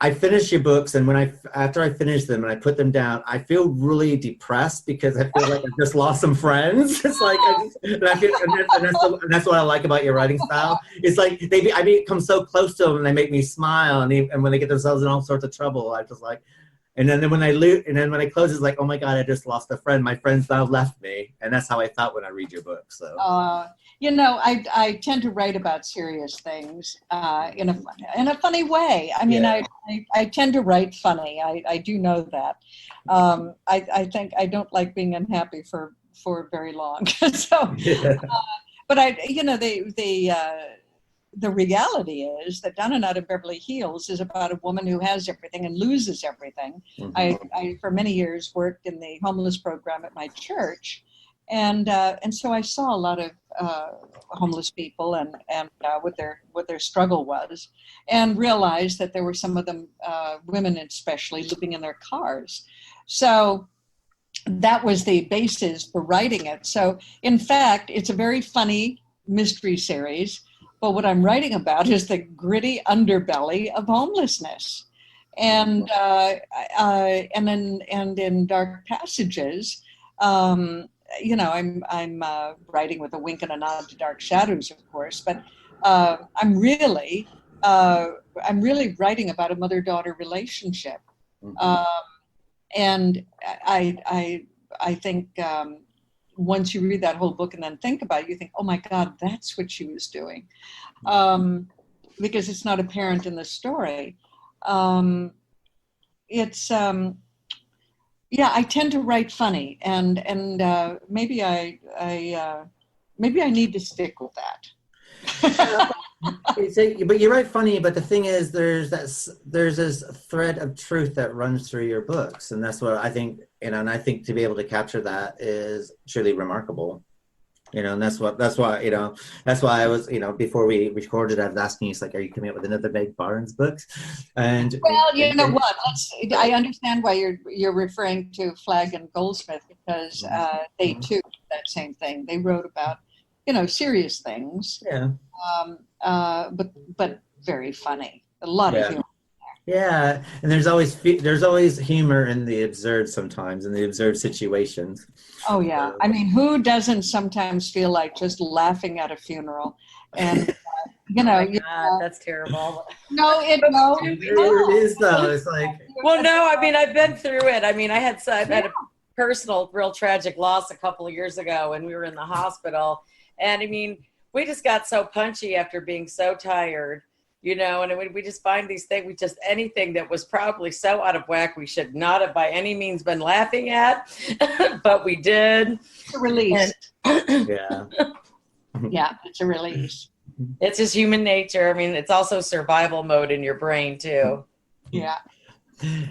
I finished your books, and after I finished them and I put them down, I feel really depressed because I feel like I just lost some friends. It's like that's what I like about your writing style. It's like I become so close to them, and they make me smile, and when they get themselves in all sorts of trouble, I just like. And then when I close, it's like, oh my God, I just lost a friend. My friends now left me, and that's how I thought when I read your book. So, I tend to write about serious things in a funny way. I tend to write funny. I do know that. I think I don't like being unhappy for very long. So, but the reality is that Down and Out of Beverly Hills is about a woman who has everything and loses everything. Mm-hmm. I for many years worked in the homeless program at my church, and so I saw a lot of homeless people and what their struggle was, and realized that there were some of them, women especially, living in their cars. So that was the basis for writing it. So in fact, it's a very funny mystery series. But what I'm writing about is the gritty underbelly of homelessness, and in Dark Passages, I'm writing with a wink and a nod to Dark Shadows, of course, but I'm really writing about a mother-daughter relationship, and I think. Once you read that whole book and then think about it, you think, oh my God, that's what she was doing. Because it's not apparent in the story. I tend to write funny, and maybe I need to stick with that. But you're right, funny. But the thing is, there's this thread of truth that runs through your books, and that's what I think. And I think to be able to capture that is truly remarkable. And that's why I was, before we recorded, I was asking you, it's like, are you coming up with another Meg Barnes book? And what? I understand why you're referring to Flagg and Goldsmith, because they too that same thing. They wrote about serious things. Yeah. But very funny. A lot of humor Yeah, and there's always humor in the absurd sometimes, in the absurd situations. Oh yeah, I mean, who doesn't sometimes feel like just laughing at a funeral? And you know, Oh my God, that's terrible. It is though. It's like, well, no, I mean, I've been through it. I mean, I've had a personal, real tragic loss a couple of years ago when we were in the hospital, and I mean, we just got so punchy after being so tired. And we just find these things, anything that was probably so out of whack, we should not have by any means been laughing at, but we did. It's a release. Yeah. Yeah, it's a release. It's just human nature. I mean, it's also survival mode in your brain too. Yeah.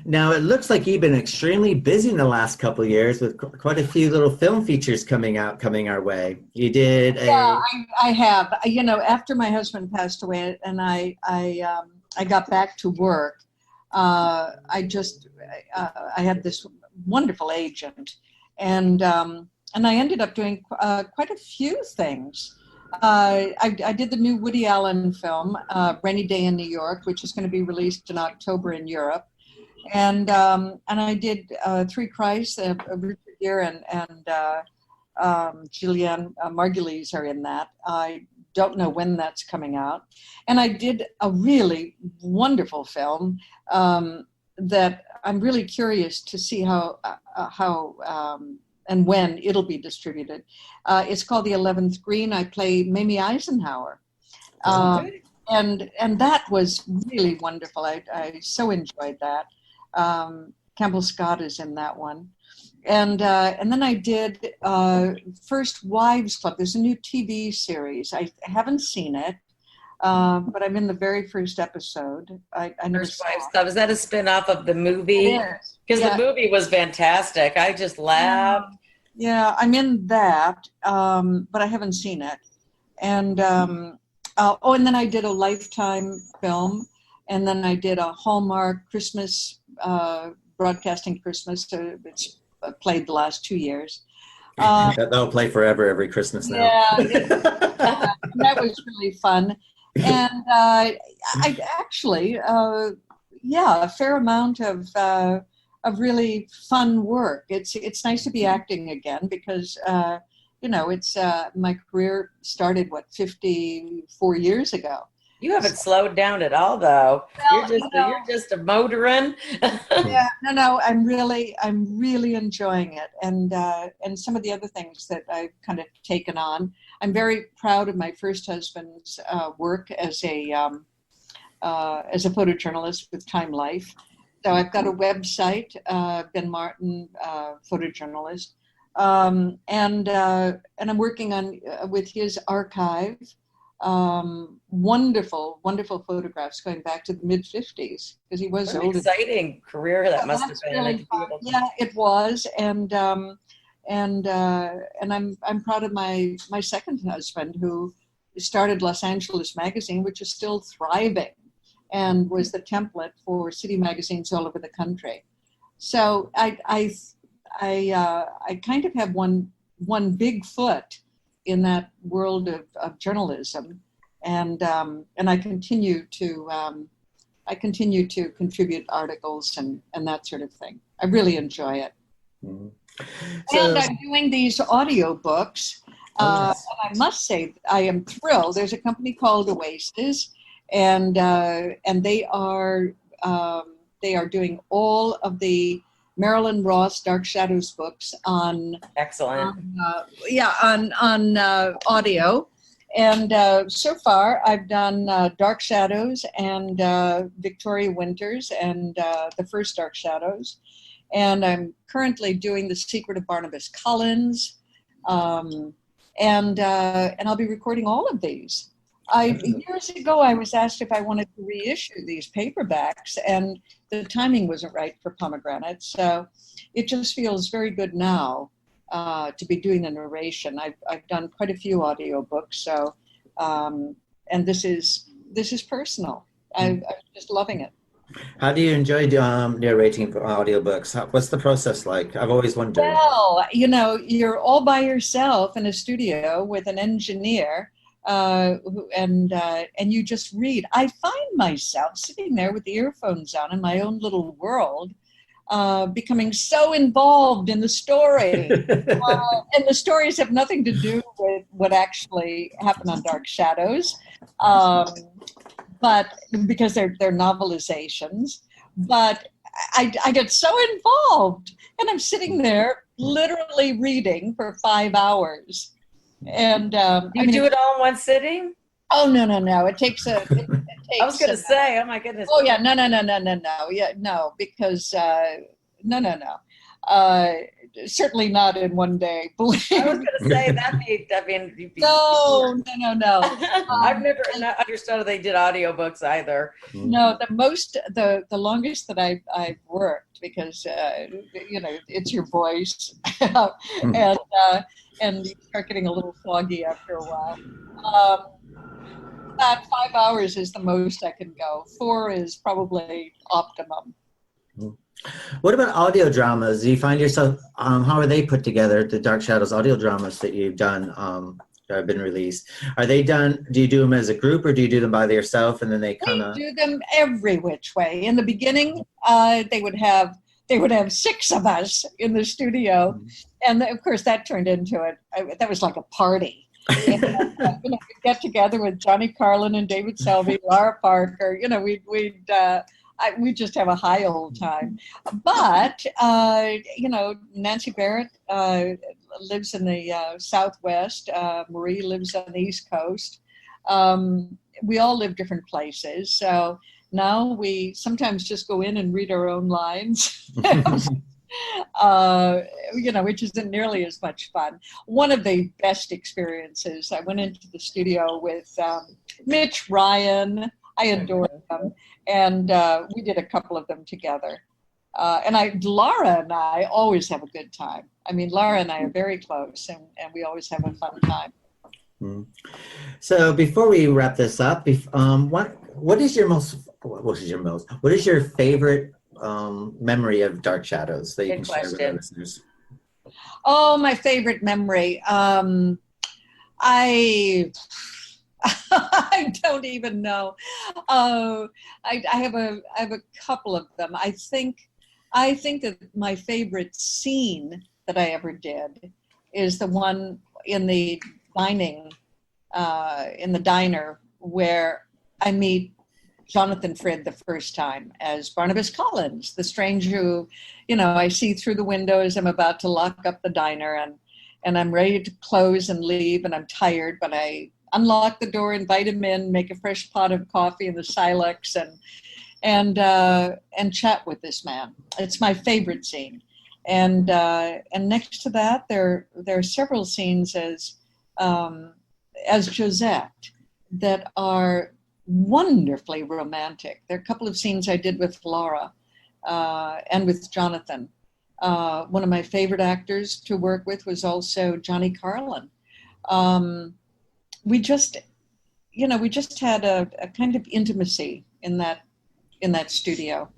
Now, it looks like you've been extremely busy in the last couple of years with quite a few little film features coming our way. You did Yeah, I have. After my husband passed away and I got back to work, I had this wonderful agent, and I ended up doing quite a few things. I did the new Woody Allen film, Rainy Day in New York, which is going to be released in October in Europe. And I did Three Christ, Richard Gere and Julianne Margulies are in that. I don't know when that's coming out. And I did a really wonderful film that I'm really curious to see how and when it'll be distributed. It's called The 11th Green. I play Mamie Eisenhower. And that was really wonderful. I so enjoyed that. Campbell Scott is in that one. And then I did First Wives Club. There's a new TV series. I haven't seen it, but I'm in the very first episode. I never First Wives Club. Is that a spin-off of the movie? It is. Because the movie was fantastic. I just laughed. Yeah, I'm in that, but I haven't seen it. And and then I did a Lifetime film, and then I did a Hallmark Christmas broadcasting Christmas. So it's played the last 2 years. That'll play forever every Christmas now. Yeah, that was really fun. And I actually, a fair amount of really fun work. It's nice to be acting again because it's my career started 54 years ago. You haven't slowed down at all, though. Well, you're just a motoring. Yeah, no, I'm really enjoying it, and some of the other things that I've kind of taken on. I'm very proud of my first husband's work as a photojournalist with Time Life. So I've got a website, Ben Martin, photojournalist, and I'm working on with his archive. Wonderful photographs going back to the mid 50s because he was What old. an exciting career that must have been. Really fun. Yeah, it was, and I'm proud of my second husband who started Los Angeles Magazine, which is still thriving, and was the template for city magazines all over the country. So I kind of have one big foot in that world of journalism, and I continue to contribute articles and that sort of thing. I really enjoy it. Mm-hmm. And I'm doing these audiobooks. And I must say I am thrilled. There's a company called Oasis, and they are doing all of the Marilyn Ross Dark Shadows books on on audio. And so far I've done Dark Shadows and Victoria Winters and the first Dark Shadows, and I'm currently doing The Secret of Barnabas Collins, and I'll be recording all of these. Years ago, I was asked if I wanted to reissue these paperbacks, and the timing wasn't right for Pomegranate. So it just feels very good now to be doing the narration. I've done quite a few audiobooks, so and this is personal. I'm just loving it. How do you enjoy narrating for audiobooks? What's the process like? I've always wondered. Well, you're all by yourself in a studio with an engineer. and you just read. I find myself sitting there with the earphones on in my own little world, becoming so involved in the story. And the stories have nothing to do with what actually happened on Dark Shadows, but because they're novelizations. But I get so involved, and I'm sitting there literally reading for 5 hours. And you do it all in one sitting? Oh, no. It takes a. I was going to say, oh my goodness. Oh yeah, no. Yeah, no, because no. Certainly not in one day. I was going to say you'd be no. I've never understood how they did audiobooks either. No, the longest that I've worked, because it's your voice, and you start getting a little foggy after a while. About 5 hours is the most I can go. 4 is probably optimum. What about audio dramas? Do you find yourself, how are they put together, the Dark Shadows audio dramas that you've done, that have been released? Are they done, do you do them as a group, or do you do them by yourself and then they kind of... We do them every which way. In the beginning, they would have 6 of us in the studio. And of course that turned into that was like a party. And, we'd get together with Johnny Carlin and David Selby, Laura Parker, we just have a high old time. But, Nancy Barrett lives in the Southwest. Marie lives on the East Coast. We all live different places. So now we sometimes just go in and read our own lines, which isn't nearly as much fun. One of the best experiences, I went into the studio with Mitch Ryan. I adore them. And we did a couple of them together. Laura and I always have a good time. I mean, Laura and I are very close, and we always have a fun time. So before we wrap this up, what is your favorite memory of Dark Shadows that you can share with our listeners? Oh, my favorite memory. I don't even know. I have a couple of them. I think that my favorite scene that I ever did is the one in the diner where I meet Jonathan Frid the first time as Barnabas Collins, the stranger who, I see through the windows. I'm about to lock up the diner, and I'm ready to close and leave, and I'm tired, but I unlock the door, invite him in, make a fresh pot of coffee in the Silex, and chat with this man. It's my favorite scene. And next to that, there are several scenes as Josette that are wonderfully romantic. There are a couple of scenes I did with Laura and with Jonathan. One of my favorite actors to work with was also Johnny Carlin. We just had a kind of intimacy in that studio.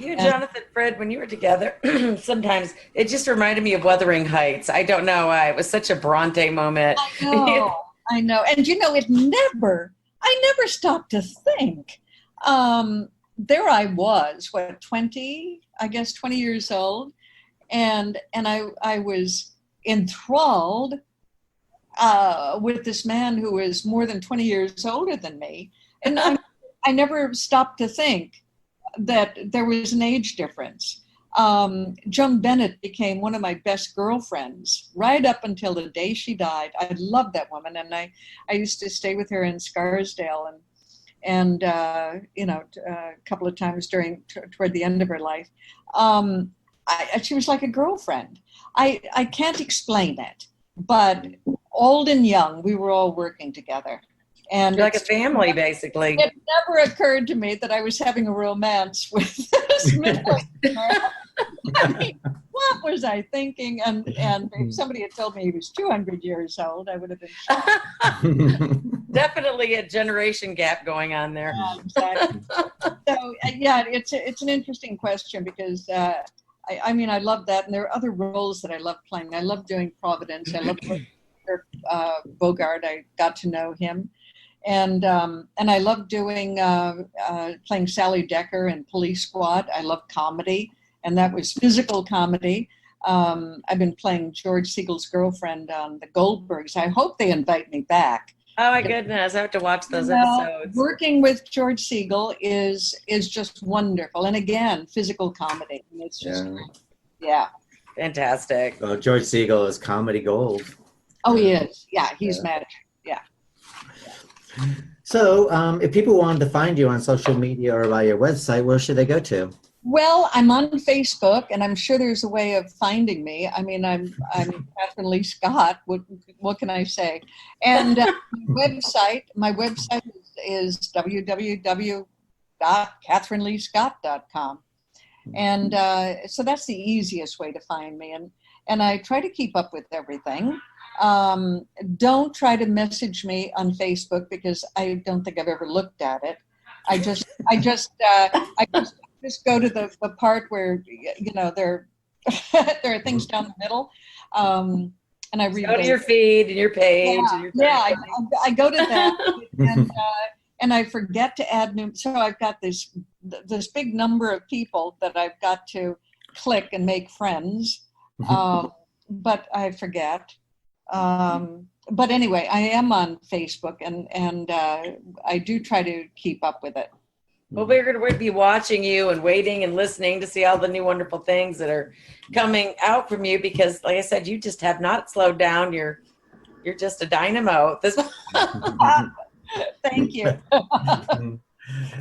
You and Jonathan Frid, when you were together, sometimes it just reminded me of Wuthering Heights. I don't know why. It was such a Bronte moment. I know. And I never stopped to think. There I was, 20 years old. And I was enthralled with this man who was more than 20 years older than me. And I never stopped to think that there was an age difference. Joan Bennett became one of my best girlfriends right up until the day she died. I loved that woman, and I used to stay with her in Scarsdale, and a couple of times toward the end of her life. She was like a girlfriend. I can't explain it, but old and young, we were all working together. And you're like a family, basically. It never occurred to me that I was having a romance with this middle-aged man. I mean, what was I thinking? And if somebody had told me he was 200 years old, I would have been shocked. Definitely a generation gap going on there. Yeah, exactly. So, it's an interesting question because I love that. And there are other roles that I love playing. I love doing Providence. I love Bogart. I got to know him. And I love doing playing Sally Decker in Police Squad. I love comedy, and that was physical comedy. I've been playing George Siegel's girlfriend on The Goldbergs. I hope they invite me back. Oh my goodness, I have to watch those episodes. Working with George Siegel is just wonderful, and again, physical comedy. It's just fantastic. Well, George Siegel is comedy gold. Oh, he is. Yeah, he's magic. Yeah. So, if people wanted to find you on social media or by your website, where should they go to? Well, I'm on Facebook, and I'm sure there's a way of finding me. I mean, I'm Catherine Lee Scott. What can I say? And my website is www.catherineleescott.com. And so that's the easiest way to find me. And I try to keep up with everything. Don't try to message me on Facebook because I don't think I've ever looked at it. I just go to the part where, you know, there are things down the middle. And I read go to your feed and your page. I go to that and I forget to add new. So I've got this big number of people that I've got to click and make friends. But I forget. But anyway, I am on Facebook and I do try to keep up with it. Well, we're going to be watching you and waiting and listening to see all the new wonderful things that are coming out from you because, like I said, you just have not slowed down. You're just a dynamo. Thank you.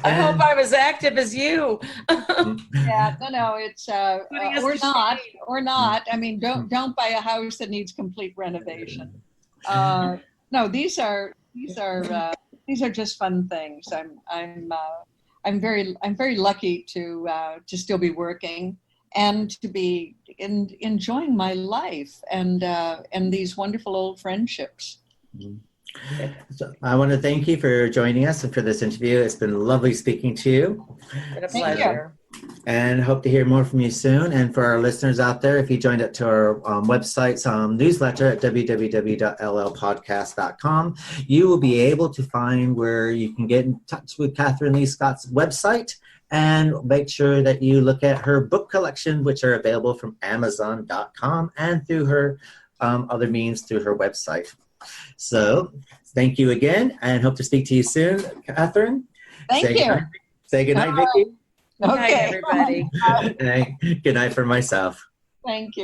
I hope I'm as active as you. No, it's or not. I mean, don't buy a house that needs complete renovation. No, these are just fun things. I'm very lucky to still be working and to be enjoying my life and these wonderful old friendships. So I want to thank you for joining us and for this interview. It's been lovely speaking to you. It's a pleasure. And hope to hear more from you soon. And for our listeners out there, if you joined up to our website's newsletter at www.llpodcast.com, you will be able to find where you can get in touch with Catherine Lee Scott's website and make sure that you look at her book collection, which are available from Amazon.com and through her other means through her website. So thank you again and hope to speak to you soon, Catherine. Thank you. Say good night, Vicki. Good night, everybody. Good night for myself. Thank you.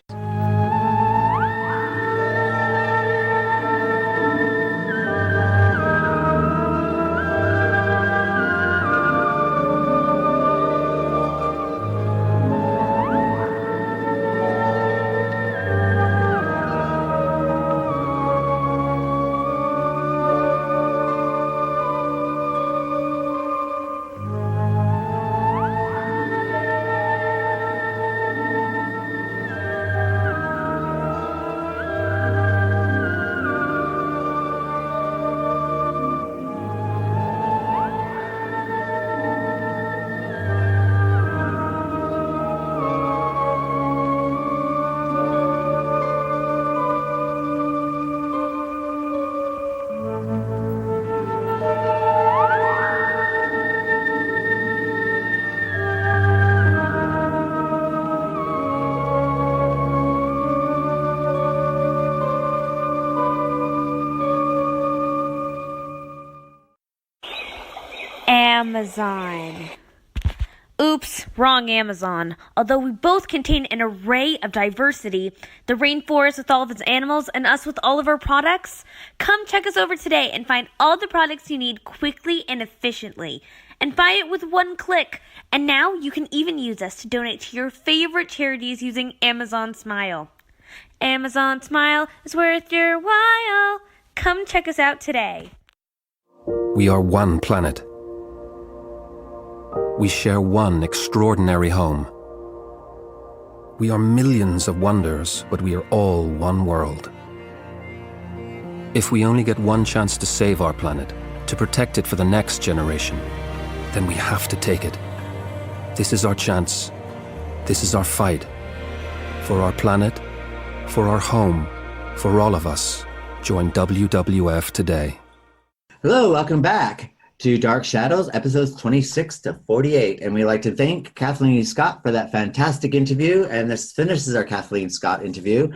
Amazon. Oops, wrong Amazon. Although we both contain an array of diversity, the rainforest with all of its animals and us with all of our products, come check us over today and find all the products you need quickly and efficiently. And buy it with one click. And now you can even use us to donate to your favorite charities using Amazon Smile. Amazon Smile is worth your while. Come check us out today. We are one planet. We share one extraordinary home. We are millions of wonders, but we are all one world. If we only get one chance to save our planet, to protect it for the next generation, then we have to take it. This is our chance. This is our fight. For our planet, for our home, for all of us, Join WWF today. Hello, welcome back to Dark Shadows, episodes 26 to 48. And we'd like to thank Kathleen Scott for that fantastic interview. And this finishes our Kathleen Scott interview.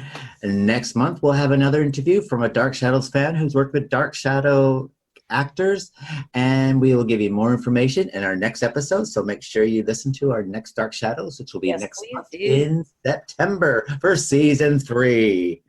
And next month, we'll have another interview from a Dark Shadows fan who's worked with Dark Shadow actors. And we will give you more information in our next episode. So make sure you listen to our next Dark Shadows, which will be next month in September for season 3.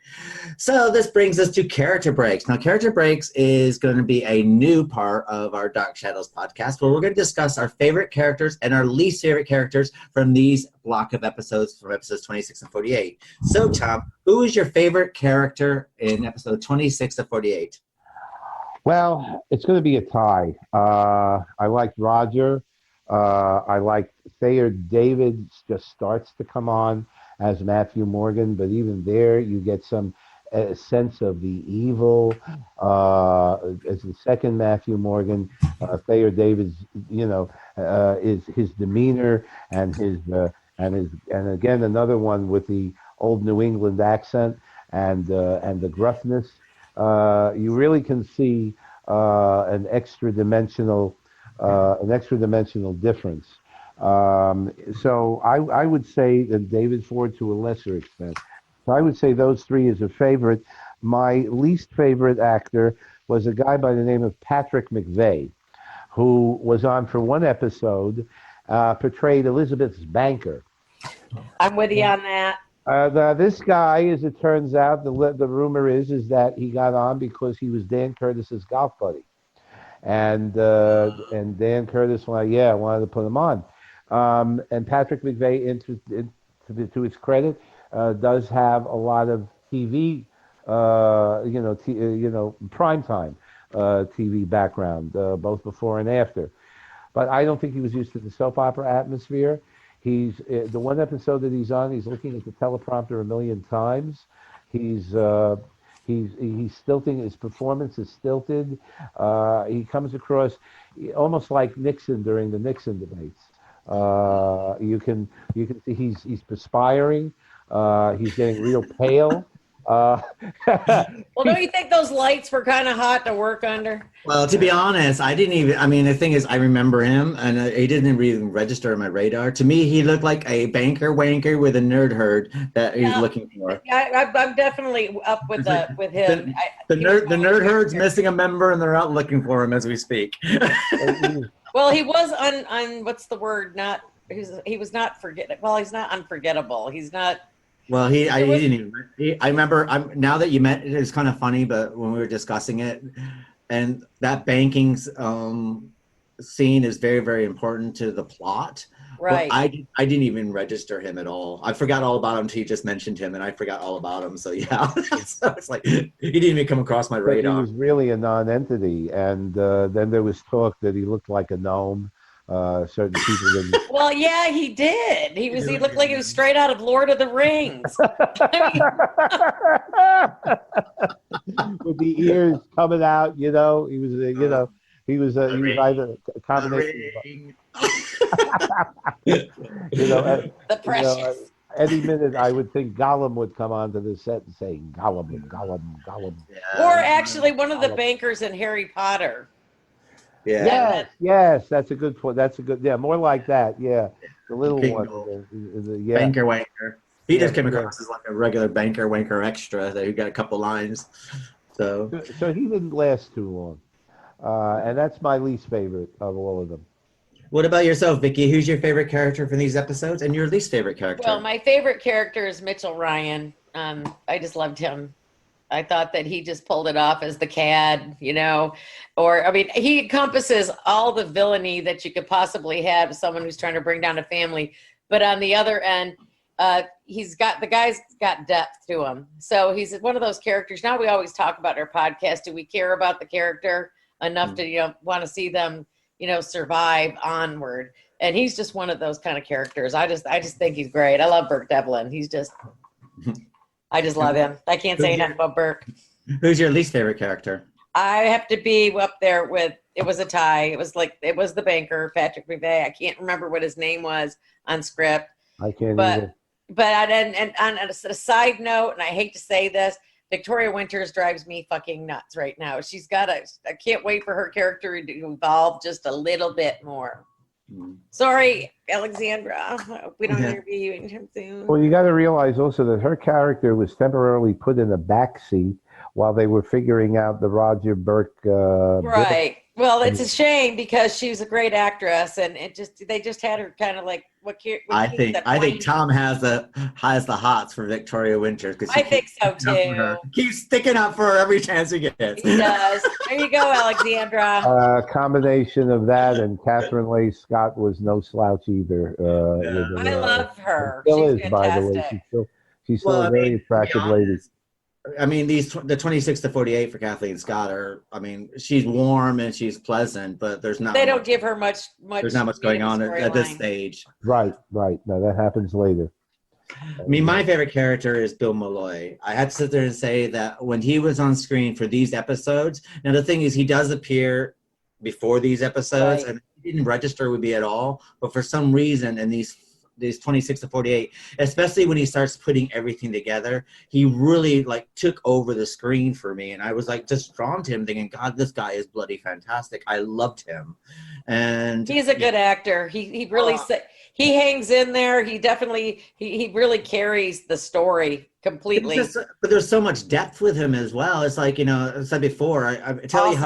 So this brings us to Character Breaks. Now, Character Breaks is going to be a new part of our Dark Shadows podcast where we're going to discuss our favorite characters and our least favorite characters from these block of episodes from episodes 26 and 48. So, Tom, who is your favorite character in episode 26 to 48? Well, it's going to be a tie. I liked Roger. I liked Thayer David just starts to come on as Matthew Morgan, but even there you get some sense of the evil as the second Matthew Morgan. Thayer David's, is his demeanor and and again another one with the old New England accent and the gruffness. You really can see an extra dimensional difference. So I would say that David Ford to a lesser extent. So I would say those three is a favorite. My least favorite actor was a guy by the name of Patrick McVeigh, who was on for one episode, portrayed Elizabeth's banker. I'm with you on that. This guy, as it turns out, the rumor is that he got on because he was Dan Curtis's golf buddy, and Dan Curtis wanted to put him on, and Patrick McVeigh, to his credit, does have a lot of TV, primetime TV background, both before and after, but I don't think he was used to the soap opera atmosphere. He's the one episode that he's on. He's looking at the teleprompter a million times. He's stilting. His performance is stilted. He comes across almost like Nixon during the Nixon debates. You can see he's perspiring. He's getting real pale. Well, don't you think those lights were kind of hot to work under? Well, to be honest, the thing is, I remember him, and he didn't even register on my radar. To me, he looked like a banker wanker with a nerd herd that he's looking for. Yeah, I'm definitely up with him. The nerd herd's missing a member, and they're out looking for him as we speak. Well, he was on what's the word? He was not forget. Well, he's not unforgettable. He's not. Well, I remember. Now that you met, it's kind of funny, but when we were discussing it, and that banking scene is very, very important to the plot. Right. I didn't even register him at all. I forgot all about him until you just mentioned him, and I forgot all about him. So yeah, so it's like he didn't even come across my radar. He was really a non-entity, and then there was talk that he looked like a gnome. Certain people didn't. Well, yeah, he did. He looked like he was straight out of Lord of the Rings. With the ears coming out, he was either a combination. The precious. Any minute, I would think Gollum would come onto the set and say, Gollum. Yeah. Or actually, one of the bankers in Harry Potter. Yeah. Yes, that's a good point. More like that. Yeah, the little King one. Banker wanker. He just came across as like a regular banker wanker extra. That he got a couple lines. So he didn't last too long, and that's my least favorite of all of them. What about yourself, Vicki? Who's your favorite character from these episodes, and your least favorite character? Well, my favorite character is Mitchell Ryan. I just loved him. I thought that he just pulled it off as the cad, he encompasses all the villainy that you could possibly have as someone who's trying to bring down a family. But on the other end, the guy's got depth to him. So he's one of those characters. Now we always talk about our podcast. Do we care about the character enough to, want to see them, survive onward? And he's just one of those kind of characters. I just think he's great. I love Burke Devlin. I just love him. I can't say enough about Burke. Who's your least favorite character? I have to be up there with, it was a tie. It was the banker, Patrick McVeigh. I can't remember what his name was on script. I can't either. But and on a side note, and I hate to say this, Victoria Winters drives me fucking nuts right now. I can't wait for her character to evolve just a little bit more. Sorry, Alexandra. We don't interview you anytime soon. Well, you got to realize also that her character was temporarily put in the back seat while they were figuring out the Roger Burke. Right. Well, it's a shame because she was a great actress, and they just had her kind of like I think Tom has the hots for Victoria Winters because I think so too. Keeps sticking up for her every chance he gets. He does. There you go, Alexandra. A combination of that and Catherine Leigh Scott was no slouch either. I love her. Still She's is, by the way. She's still a very attractive lady. I mean, the 26 to 48 for Kathleen Scott are. I mean, she's warm and she's pleasant, but there's not. They don't give her much. There's not much going on at this stage. Right. No, that happens later. I mean, my favorite character is Bill Malloy. I had to sit there and say that when he was on screen for these episodes. Now the thing is, he does appear before these episodes, and he didn't register with me at all. But for some reason, in these 26 to 48, especially when he starts putting everything together, he really took over the screen for me, and I was just drawn to him, thinking, God, this guy is bloody fantastic. I loved him, and he's a good actor. He really he hangs in there. He definitely he really carries the story completely. But there's so much depth with him as well. It's like, I said before, I tell you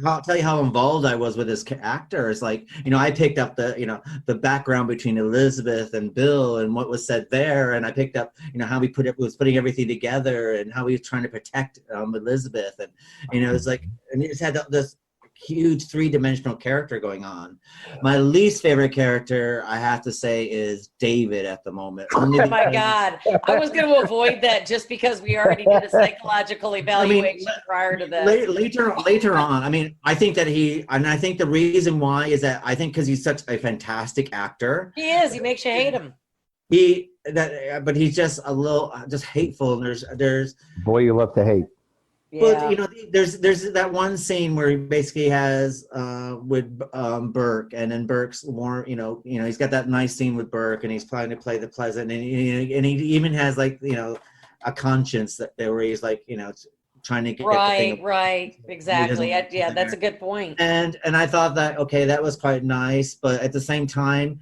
I'll tell you how involved I was with this actor. It's like, I picked up the background between Elizabeth and Bill and what was said there, and I picked up how he was putting everything together and how he was trying to protect Elizabeth, and it's like, and he just had this huge three-dimensional character going on. My least favorite character, I have to say, is David at the moment. Oh my God. I was going to avoid that just because we already did a psychological evaluation prior to this. Later on, I mean, I think that I think the reason why is that I think because he's such a fantastic actor. He is. He makes you hate him. But he's just a little just hateful. And there's boy, you love to hate. Yeah. But there's that one scene where he basically has with Burke, and then Burke's more he's got that nice scene with Burke, and he's trying to play the pleasant, and he even has a conscience where he's trying to get right, exactly. Yeah, that's a good point. And I thought that that was quite nice, but at the same time,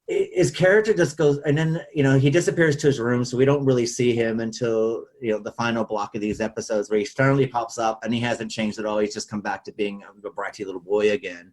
his character just goes, and then he disappears to his room, so we don't really see him until the final block of these episodes, where he suddenly pops up and he hasn't changed at all. He's just come back to being a bratty little boy again.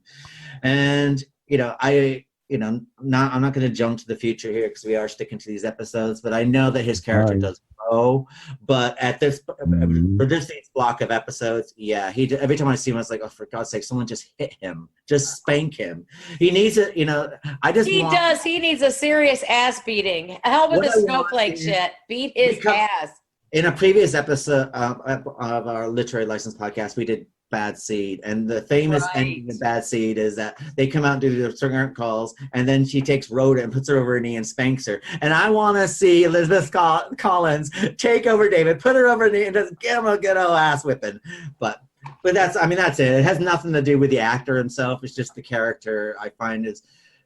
And I'm not going to jump to the future here because we are sticking to these episodes, but I know that his character does grow. But at this for this block of episodes, every time I see him, I was like, oh, for God's sake, someone just hit him, just spank him. He needs it. He needs a serious ass beating. Hell with the snowflake shit. Beat his ass. In a previous episode of our Literary License podcast, we did Bad Seed, and the famous ending of Bad Seed is that they come out and do their certain calls, and then she takes Rhoda and puts her over her knee and spanks her. And I want to see Elizabeth Collins take over David, put her over her knee, and just give him a good old ass whipping. But that's it. It has nothing to do with the actor himself. It's just the character I find is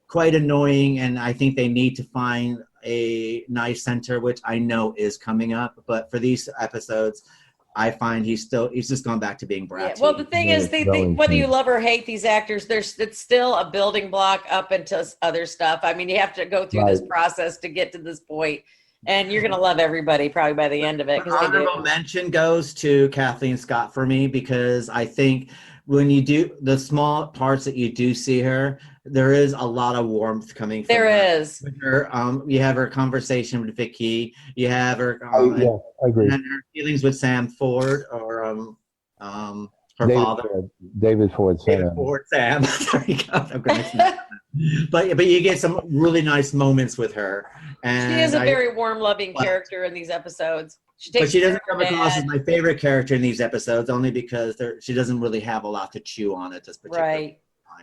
quite annoying, and I think they need to find a nice center, which I know is coming up. But for these episodes, I find he's just gone back to being bratty. Yeah, well, the thing is, whether you love or hate these actors, it's still a building block up into other stuff. I mean, you have to go through this process to get to this point, and you're going to love everybody probably by the end of it. Honorable mention goes to Kathleen Scott for me, because I think when you do the small parts that you do see her, there is a lot of warmth coming from there her. Is. With her, you have her conversation with Vicki. You have her, I agree. And her feelings with Sam Ford, or her father, David Ford Sam. David Ford Sam. There you go. But you get some really nice moments with her. And she is a very warm, loving character in these episodes. But she doesn't come across as my favorite character in these episodes, only because she doesn't really have a lot to chew on at this particular time.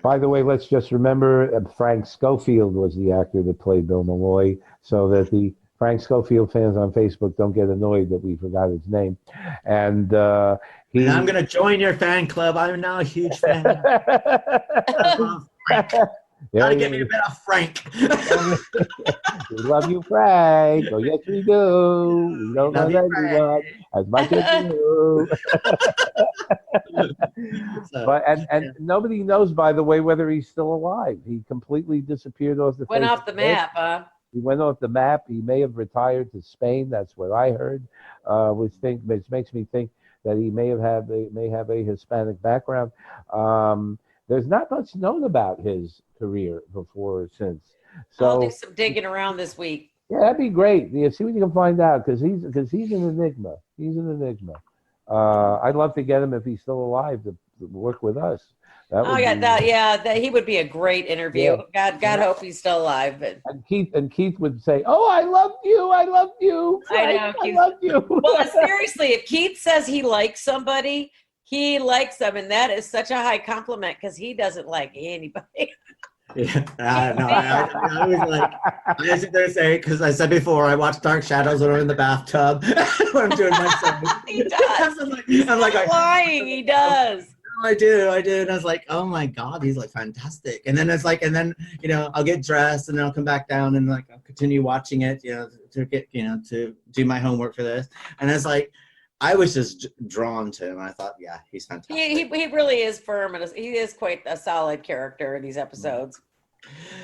By the way, let's just remember Frank Schofield was the actor that played Bill Malloy, so that the Frank Schofield fans on Facebook don't get annoyed that we forgot his name. And I'm going to join your fan club. I'm now a huge fan. Gotta get me a bit of Frank. We love you, Frank. Oh, yes, we do. We don't love anyone as much as you. But and nobody knows, by the way, whether he's still alive. He completely disappeared off the Went face off the of earth. map, huh? He went off the map. He may have retired to Spain. That's what I heard. Which makes me think that he may have a Hispanic background. There's not much known about his career before or since. So I'll do some digging around this week. yeah, that'd be great. Yeah, see what you can find out because he's an enigma. He's an enigma. I'd love to get him if he's still alive to work with us. He would be a great interview. Yeah. God hope he's still alive. But And Keith would say, "Oh, I loved you. I loved you. I know. I loved you." Well, seriously, if Keith says he likes somebody, he likes them, and that is such a high compliment because he doesn't like anybody. Yeah, I was like, I sit there saying, because I said before, I watch Dark Shadows when I'm in the bathtub when I'm doing my stuff. He does. I'm like lying. He does. I do. And I was like, oh my God, he's like fantastic. And then it's like, I'll get dressed and then I'll come back down and like I'll continue watching it, to get, to do my homework for this. And it's like, I was just drawn to him. I thought, yeah, he's fantastic. He really is firm, and he is quite a solid character in these episodes.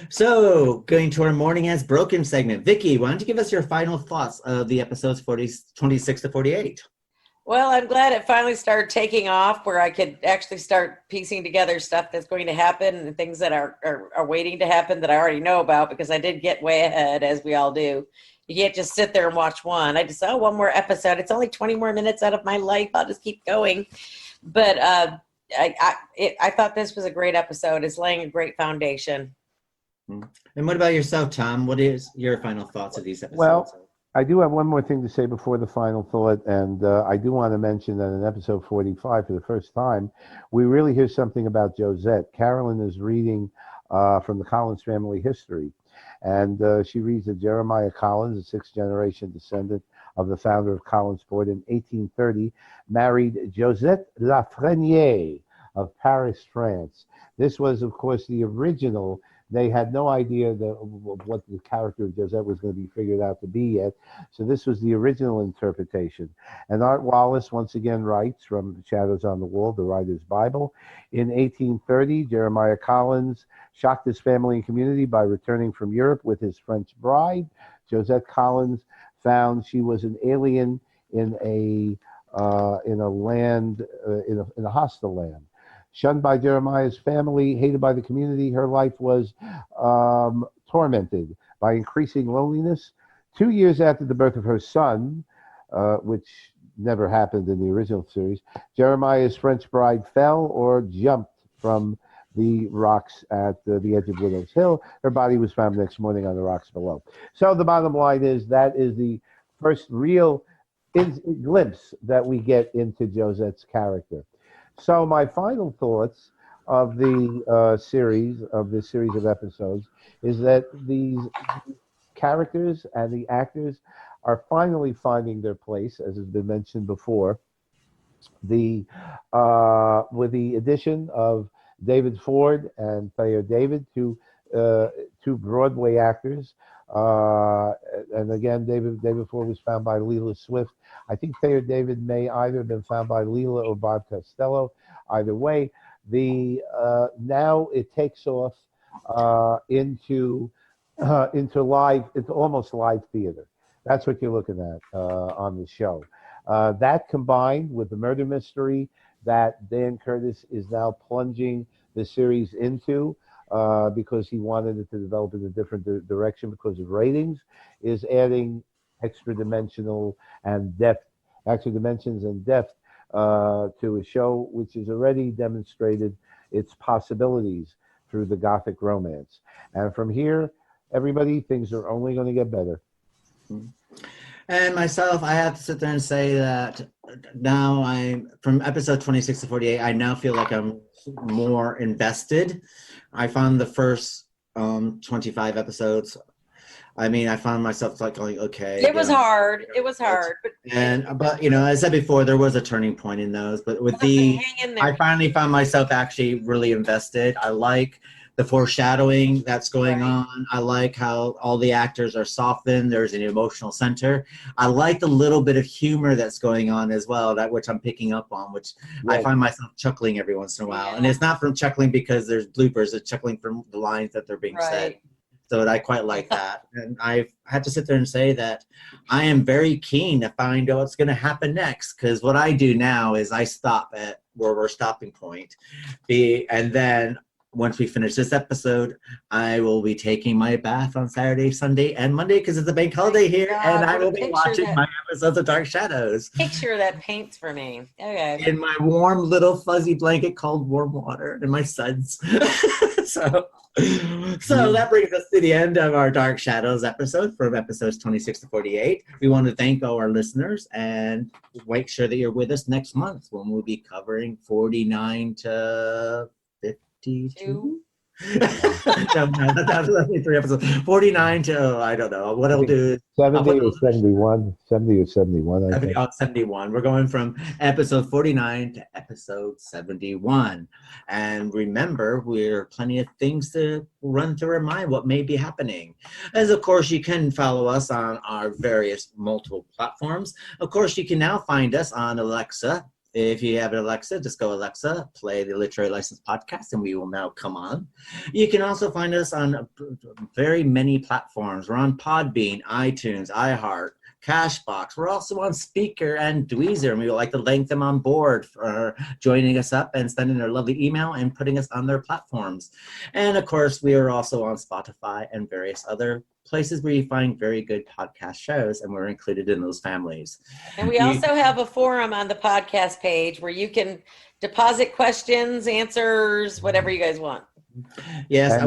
So, going to our Morning Has Broken segment. Vicki, why don't you give us your final thoughts of the episodes 26 to 48? Well, I'm glad it finally started taking off where I could actually start piecing together stuff that's going to happen and things that are waiting to happen that I already know about because I did get way ahead, as we all do. You can't just sit there and watch one. I just, one more episode. It's only 20 more minutes out of my life. I'll just keep going. But I thought this was a great episode. It's laying a great foundation. And what about yourself, Tom? What is your final thoughts of these episodes? Well, I do have one more thing to say before the final thought, and I do want to mention that in episode 45, for the first time, we really hear something about Josette. Carolyn is reading from the Collins family history, and she reads that Jeremiah Collins, a sixth-generation descendant of the founder of Collinsport in 1830, married Josette Lafreniere of Paris, France. This was, of course, the original. They had no idea what the character of Josette was going to be figured out to be yet. So this was the original interpretation. And Art Wallace once again writes from Shadows on the Wall, the Writer's Bible. In 1830, Jeremiah Collins shocked his family and community by returning from Europe with his French bride. Josette Collins found she was an alien in a hostile land. Shunned by Jeremiah's family, hated by the community, her life was tormented by increasing loneliness. 2 years after the birth of her son, which never happened in the original series, Jeremiah's French bride fell or jumped from the rocks at the edge of Widow's Hill. Her body was found the next morning on the rocks below. So the bottom line is that is the first real glimpse that we get into Josette's character. So my final thoughts of the series of episodes is that these characters and the actors are finally finding their place, as has been mentioned before. With the addition of David Ford and Thayer David, two Broadway actors. And again, David Ford was found by Leela Swift. I think Thayer David may either have been found by Leela or Bob Costello. Either way, now it takes off into almost live theater. That's what you're looking at on the show. That combined with the murder mystery that Dan Curtis is now plunging the series into. Because he wanted it to develop in a different direction because of ratings, is adding extra dimensions and depth to a show which has already demonstrated its possibilities through the Gothic romance. And from here, everybody, things are only going to get better. And myself, I have to sit there and say that now from episode 26 to 48, I now feel like I'm more invested. I found the first 25 episodes. I mean, I found myself like going, okay. It was hard. It was hard. But as I said before, there was a turning point in those. But with I finally found myself actually really invested. I like the foreshadowing that's going on. I like how all the actors are softened. There's an emotional center. I like the little bit of humor that's going on as well, that which I'm picking up on, which I find myself chuckling every once in a while. And it's not from chuckling because there's bloopers, it's chuckling from the lines that they're being said. So I quite like that. And I've had to sit there and say that I am very keen to find out what's going to happen next, because what I do now is I stop at where we're stopping point. And then once we finish this episode, I will be taking my bath on Saturday, Sunday, and Monday because it's a bank holiday here, and I will be watching my episodes of Dark Shadows. Picture that paints for me. Okay. In my warm little fuzzy blanket called warm water and my suds. So that brings us to the end of our Dark Shadows episode from episodes 26 to 48. We want to thank all our listeners and make sure that you're with us next month when we'll be covering 49 to 52. No, that's only 3 episodes. 49 to, I don't know. What I'll do is 70 or 71. 70 or 71, I think. 71. We're going from episode 49 to episode 71. And remember, we're plenty of things to run through our mind what may be happening. As of course, you can follow us on our various multiple platforms. Of course, you can now find us on Alexa. If you have an Alexa, just go Alexa, play the Literary License Podcast, and we will now come on. You can also find us on very many platforms. We're on Podbean, iTunes, iHeart, Cashbox. We're also on Speaker and Dweezer, and we would like to thank them on board for joining us up and sending their lovely email and putting us on their platforms. And of course, we are also on Spotify and various other places where you find very good podcast shows, and we're included in those families. And we also have a forum on the podcast page where you can deposit questions, answers, whatever you guys want. Yes,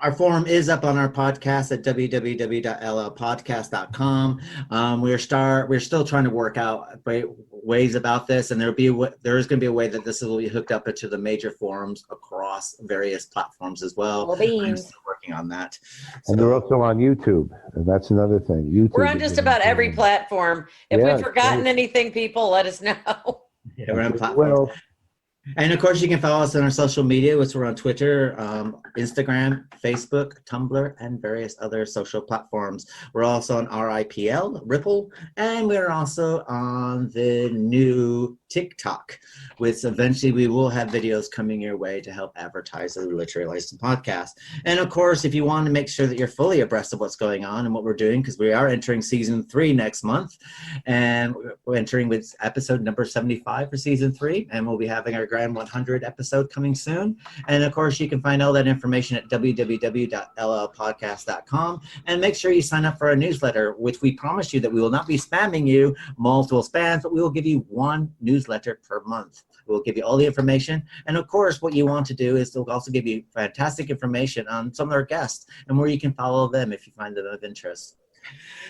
our forum is up on our podcast at www.llpodcast.com. We're still trying to work out ways about this, and there is going to be a way that this will be hooked up into the major forums across various platforms as well. I'm still working on that. And they're also on YouTube, and that's another thing. YouTube. We're on just about every platform. If we've forgotten anything, people, let us know. Yeah, we're on platforms. And of course, you can follow us on our social media, which we're on Twitter, Instagram, Facebook, Tumblr, and various other social platforms. We're also on RIPL, Ripple, and we're also on the new TikTok, which eventually we will have videos coming your way to help advertise the Literary License Podcast. And of course, if you want to make sure that you're fully abreast of what's going on and what we're doing, because we are entering season 3 next month, and we're entering with episode number 75 for season 3, and we'll be having our Grand 100 episode coming soon. And of course, you can find all that information at www.llpodcast.com, and make sure you sign up for our newsletter, which we promise you that we will not be spamming you multiple spams, but we will give you one newsletter per month. We'll give you all the information. And of course, what you want to do is we'll also give you fantastic information on some of our guests and where you can follow them if you find them of interest.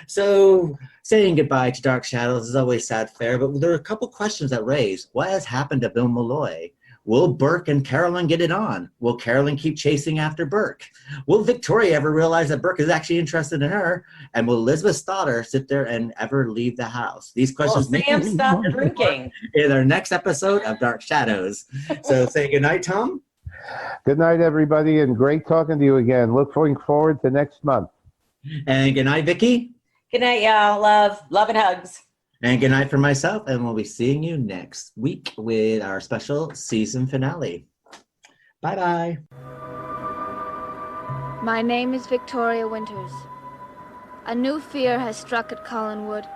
So, saying goodbye to Dark Shadows is always sad fare, but there are a couple questions that raise. What has happened to Bill Malloy? Will Burke and Carolyn get it on? Will Carolyn keep chasing after Burke? Will Victoria ever realize that Burke is actually interested in her? And will Elizabeth Stoddard sit there and ever leave the house? These questions may Sam stop drinking in our next episode of Dark Shadows. So say goodnight, Tom. Good night, everybody, and great talking to you again. Looking forward to next month. And good night, Vicki. Good night, y'all. Love and hugs. And good night for myself, and we'll be seeing you next week with our special season finale. Bye-bye. My name is Victoria Winters. A new fear has struck at Collinwood.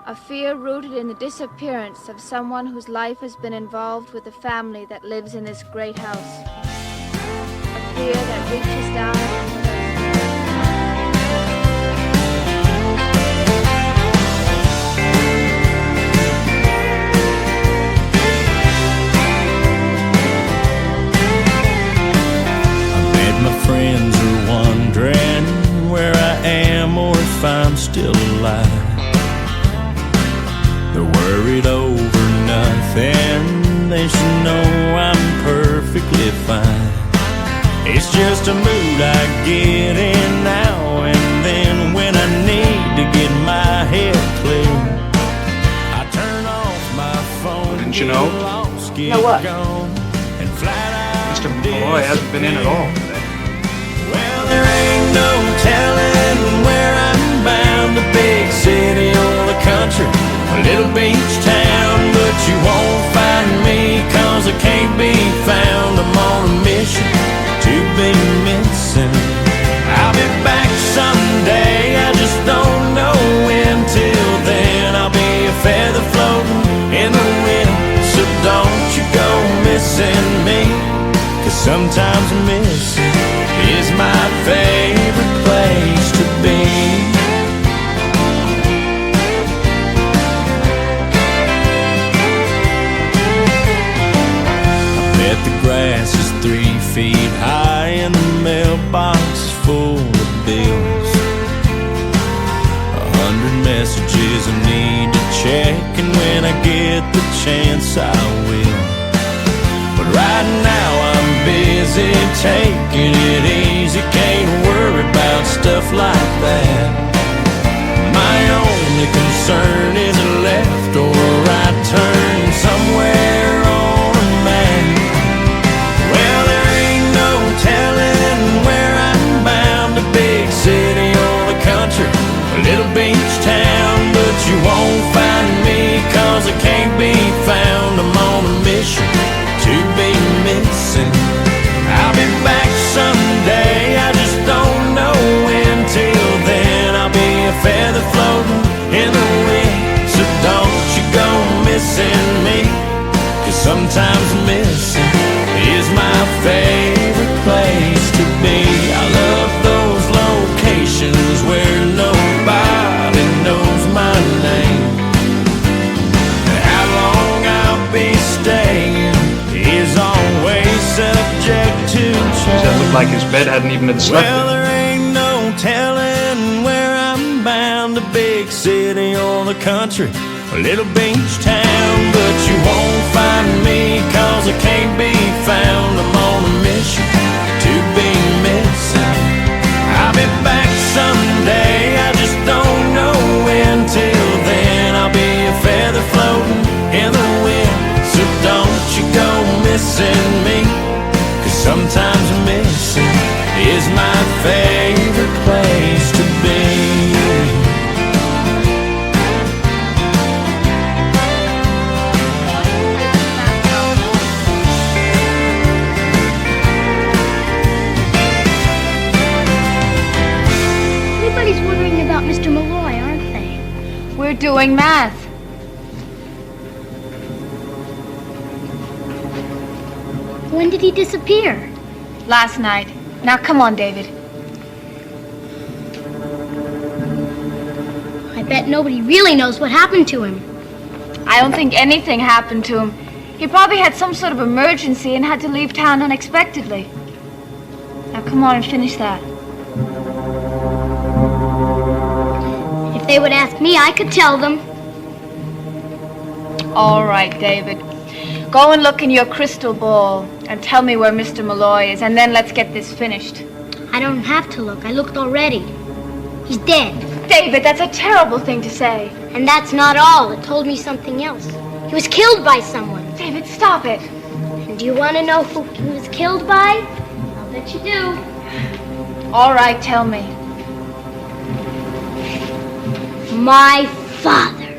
A fear rooted in the disappearance of someone whose life has been involved with the family that lives in this great house. A fear that reaches down into My friends are wondering where I am or if I'm still alive. They're worried over nothing. They should know I'm perfectly fine. It's just a mood I get in now and then when I need to get my head clear. I turn off my phone. Didn't you know? Know what? Mr. Malloy hasn't been in at all today. no telling where I'm bound. A big city or the country, a little beach town. But you won't find me, 'cause I can't be found. I'm on a mission to be missing. I'll be back someday, I just don't know when. Till then I'll be a feather floating in the wind. So don't you go missing me, 'cause sometimes missing is my favorite place to be. I bet the grass is 3 feet high and the mailbox is full of bills. 100 messages I need to check, and when I get the chance I will. But right now I'm busy taking it easy, can't worry about stuff like that. My only concern is a left or a right turn somewhere on a map. Well, there ain't no telling where I'm bound. A big city or the country, a little beach town. But you won't find me, 'cause I can't be found. I'm on a mission to be missing. I'll be back someday, I just don't know when. Till then I'll be a feather floating in the wind. So don't you go missing me, 'cause sometimes missing is my favorite place to be. I love those locations where nobody knows my name. How long I'll be staying is always subject to change. That looked like his bed hadn't even been slept in. Well, there ain't no telling where I'm bound. A big city or the country, a little beach town. But you won't find me, 'cause I can't be found. I'm on a mission to be missing. I'll be back someday, I just don't know when. Till then I'll be a feather floating in the wind. So don't you go missing me, 'cause sometimes missing is my favorite place to be. Everybody's wondering about Mr. Malloy, aren't they? We're doing math. When did he disappear? Last night. Now come on, David. I bet nobody really knows what happened to him. I don't think anything happened to him. He probably had some sort of emergency and had to leave town unexpectedly. Now come on and finish that. If they would ask me, I could tell them. All right, David. Go and look in your crystal ball and tell me where Mr. Malloy is, and then let's get this finished. I don't have to look. I looked already. He's dead. David, that's a terrible thing to say. And that's not all. It told me something else. He was killed by someone. David, stop it. And do you want to know who he was killed by? I'll bet you do. All right, tell me. My father.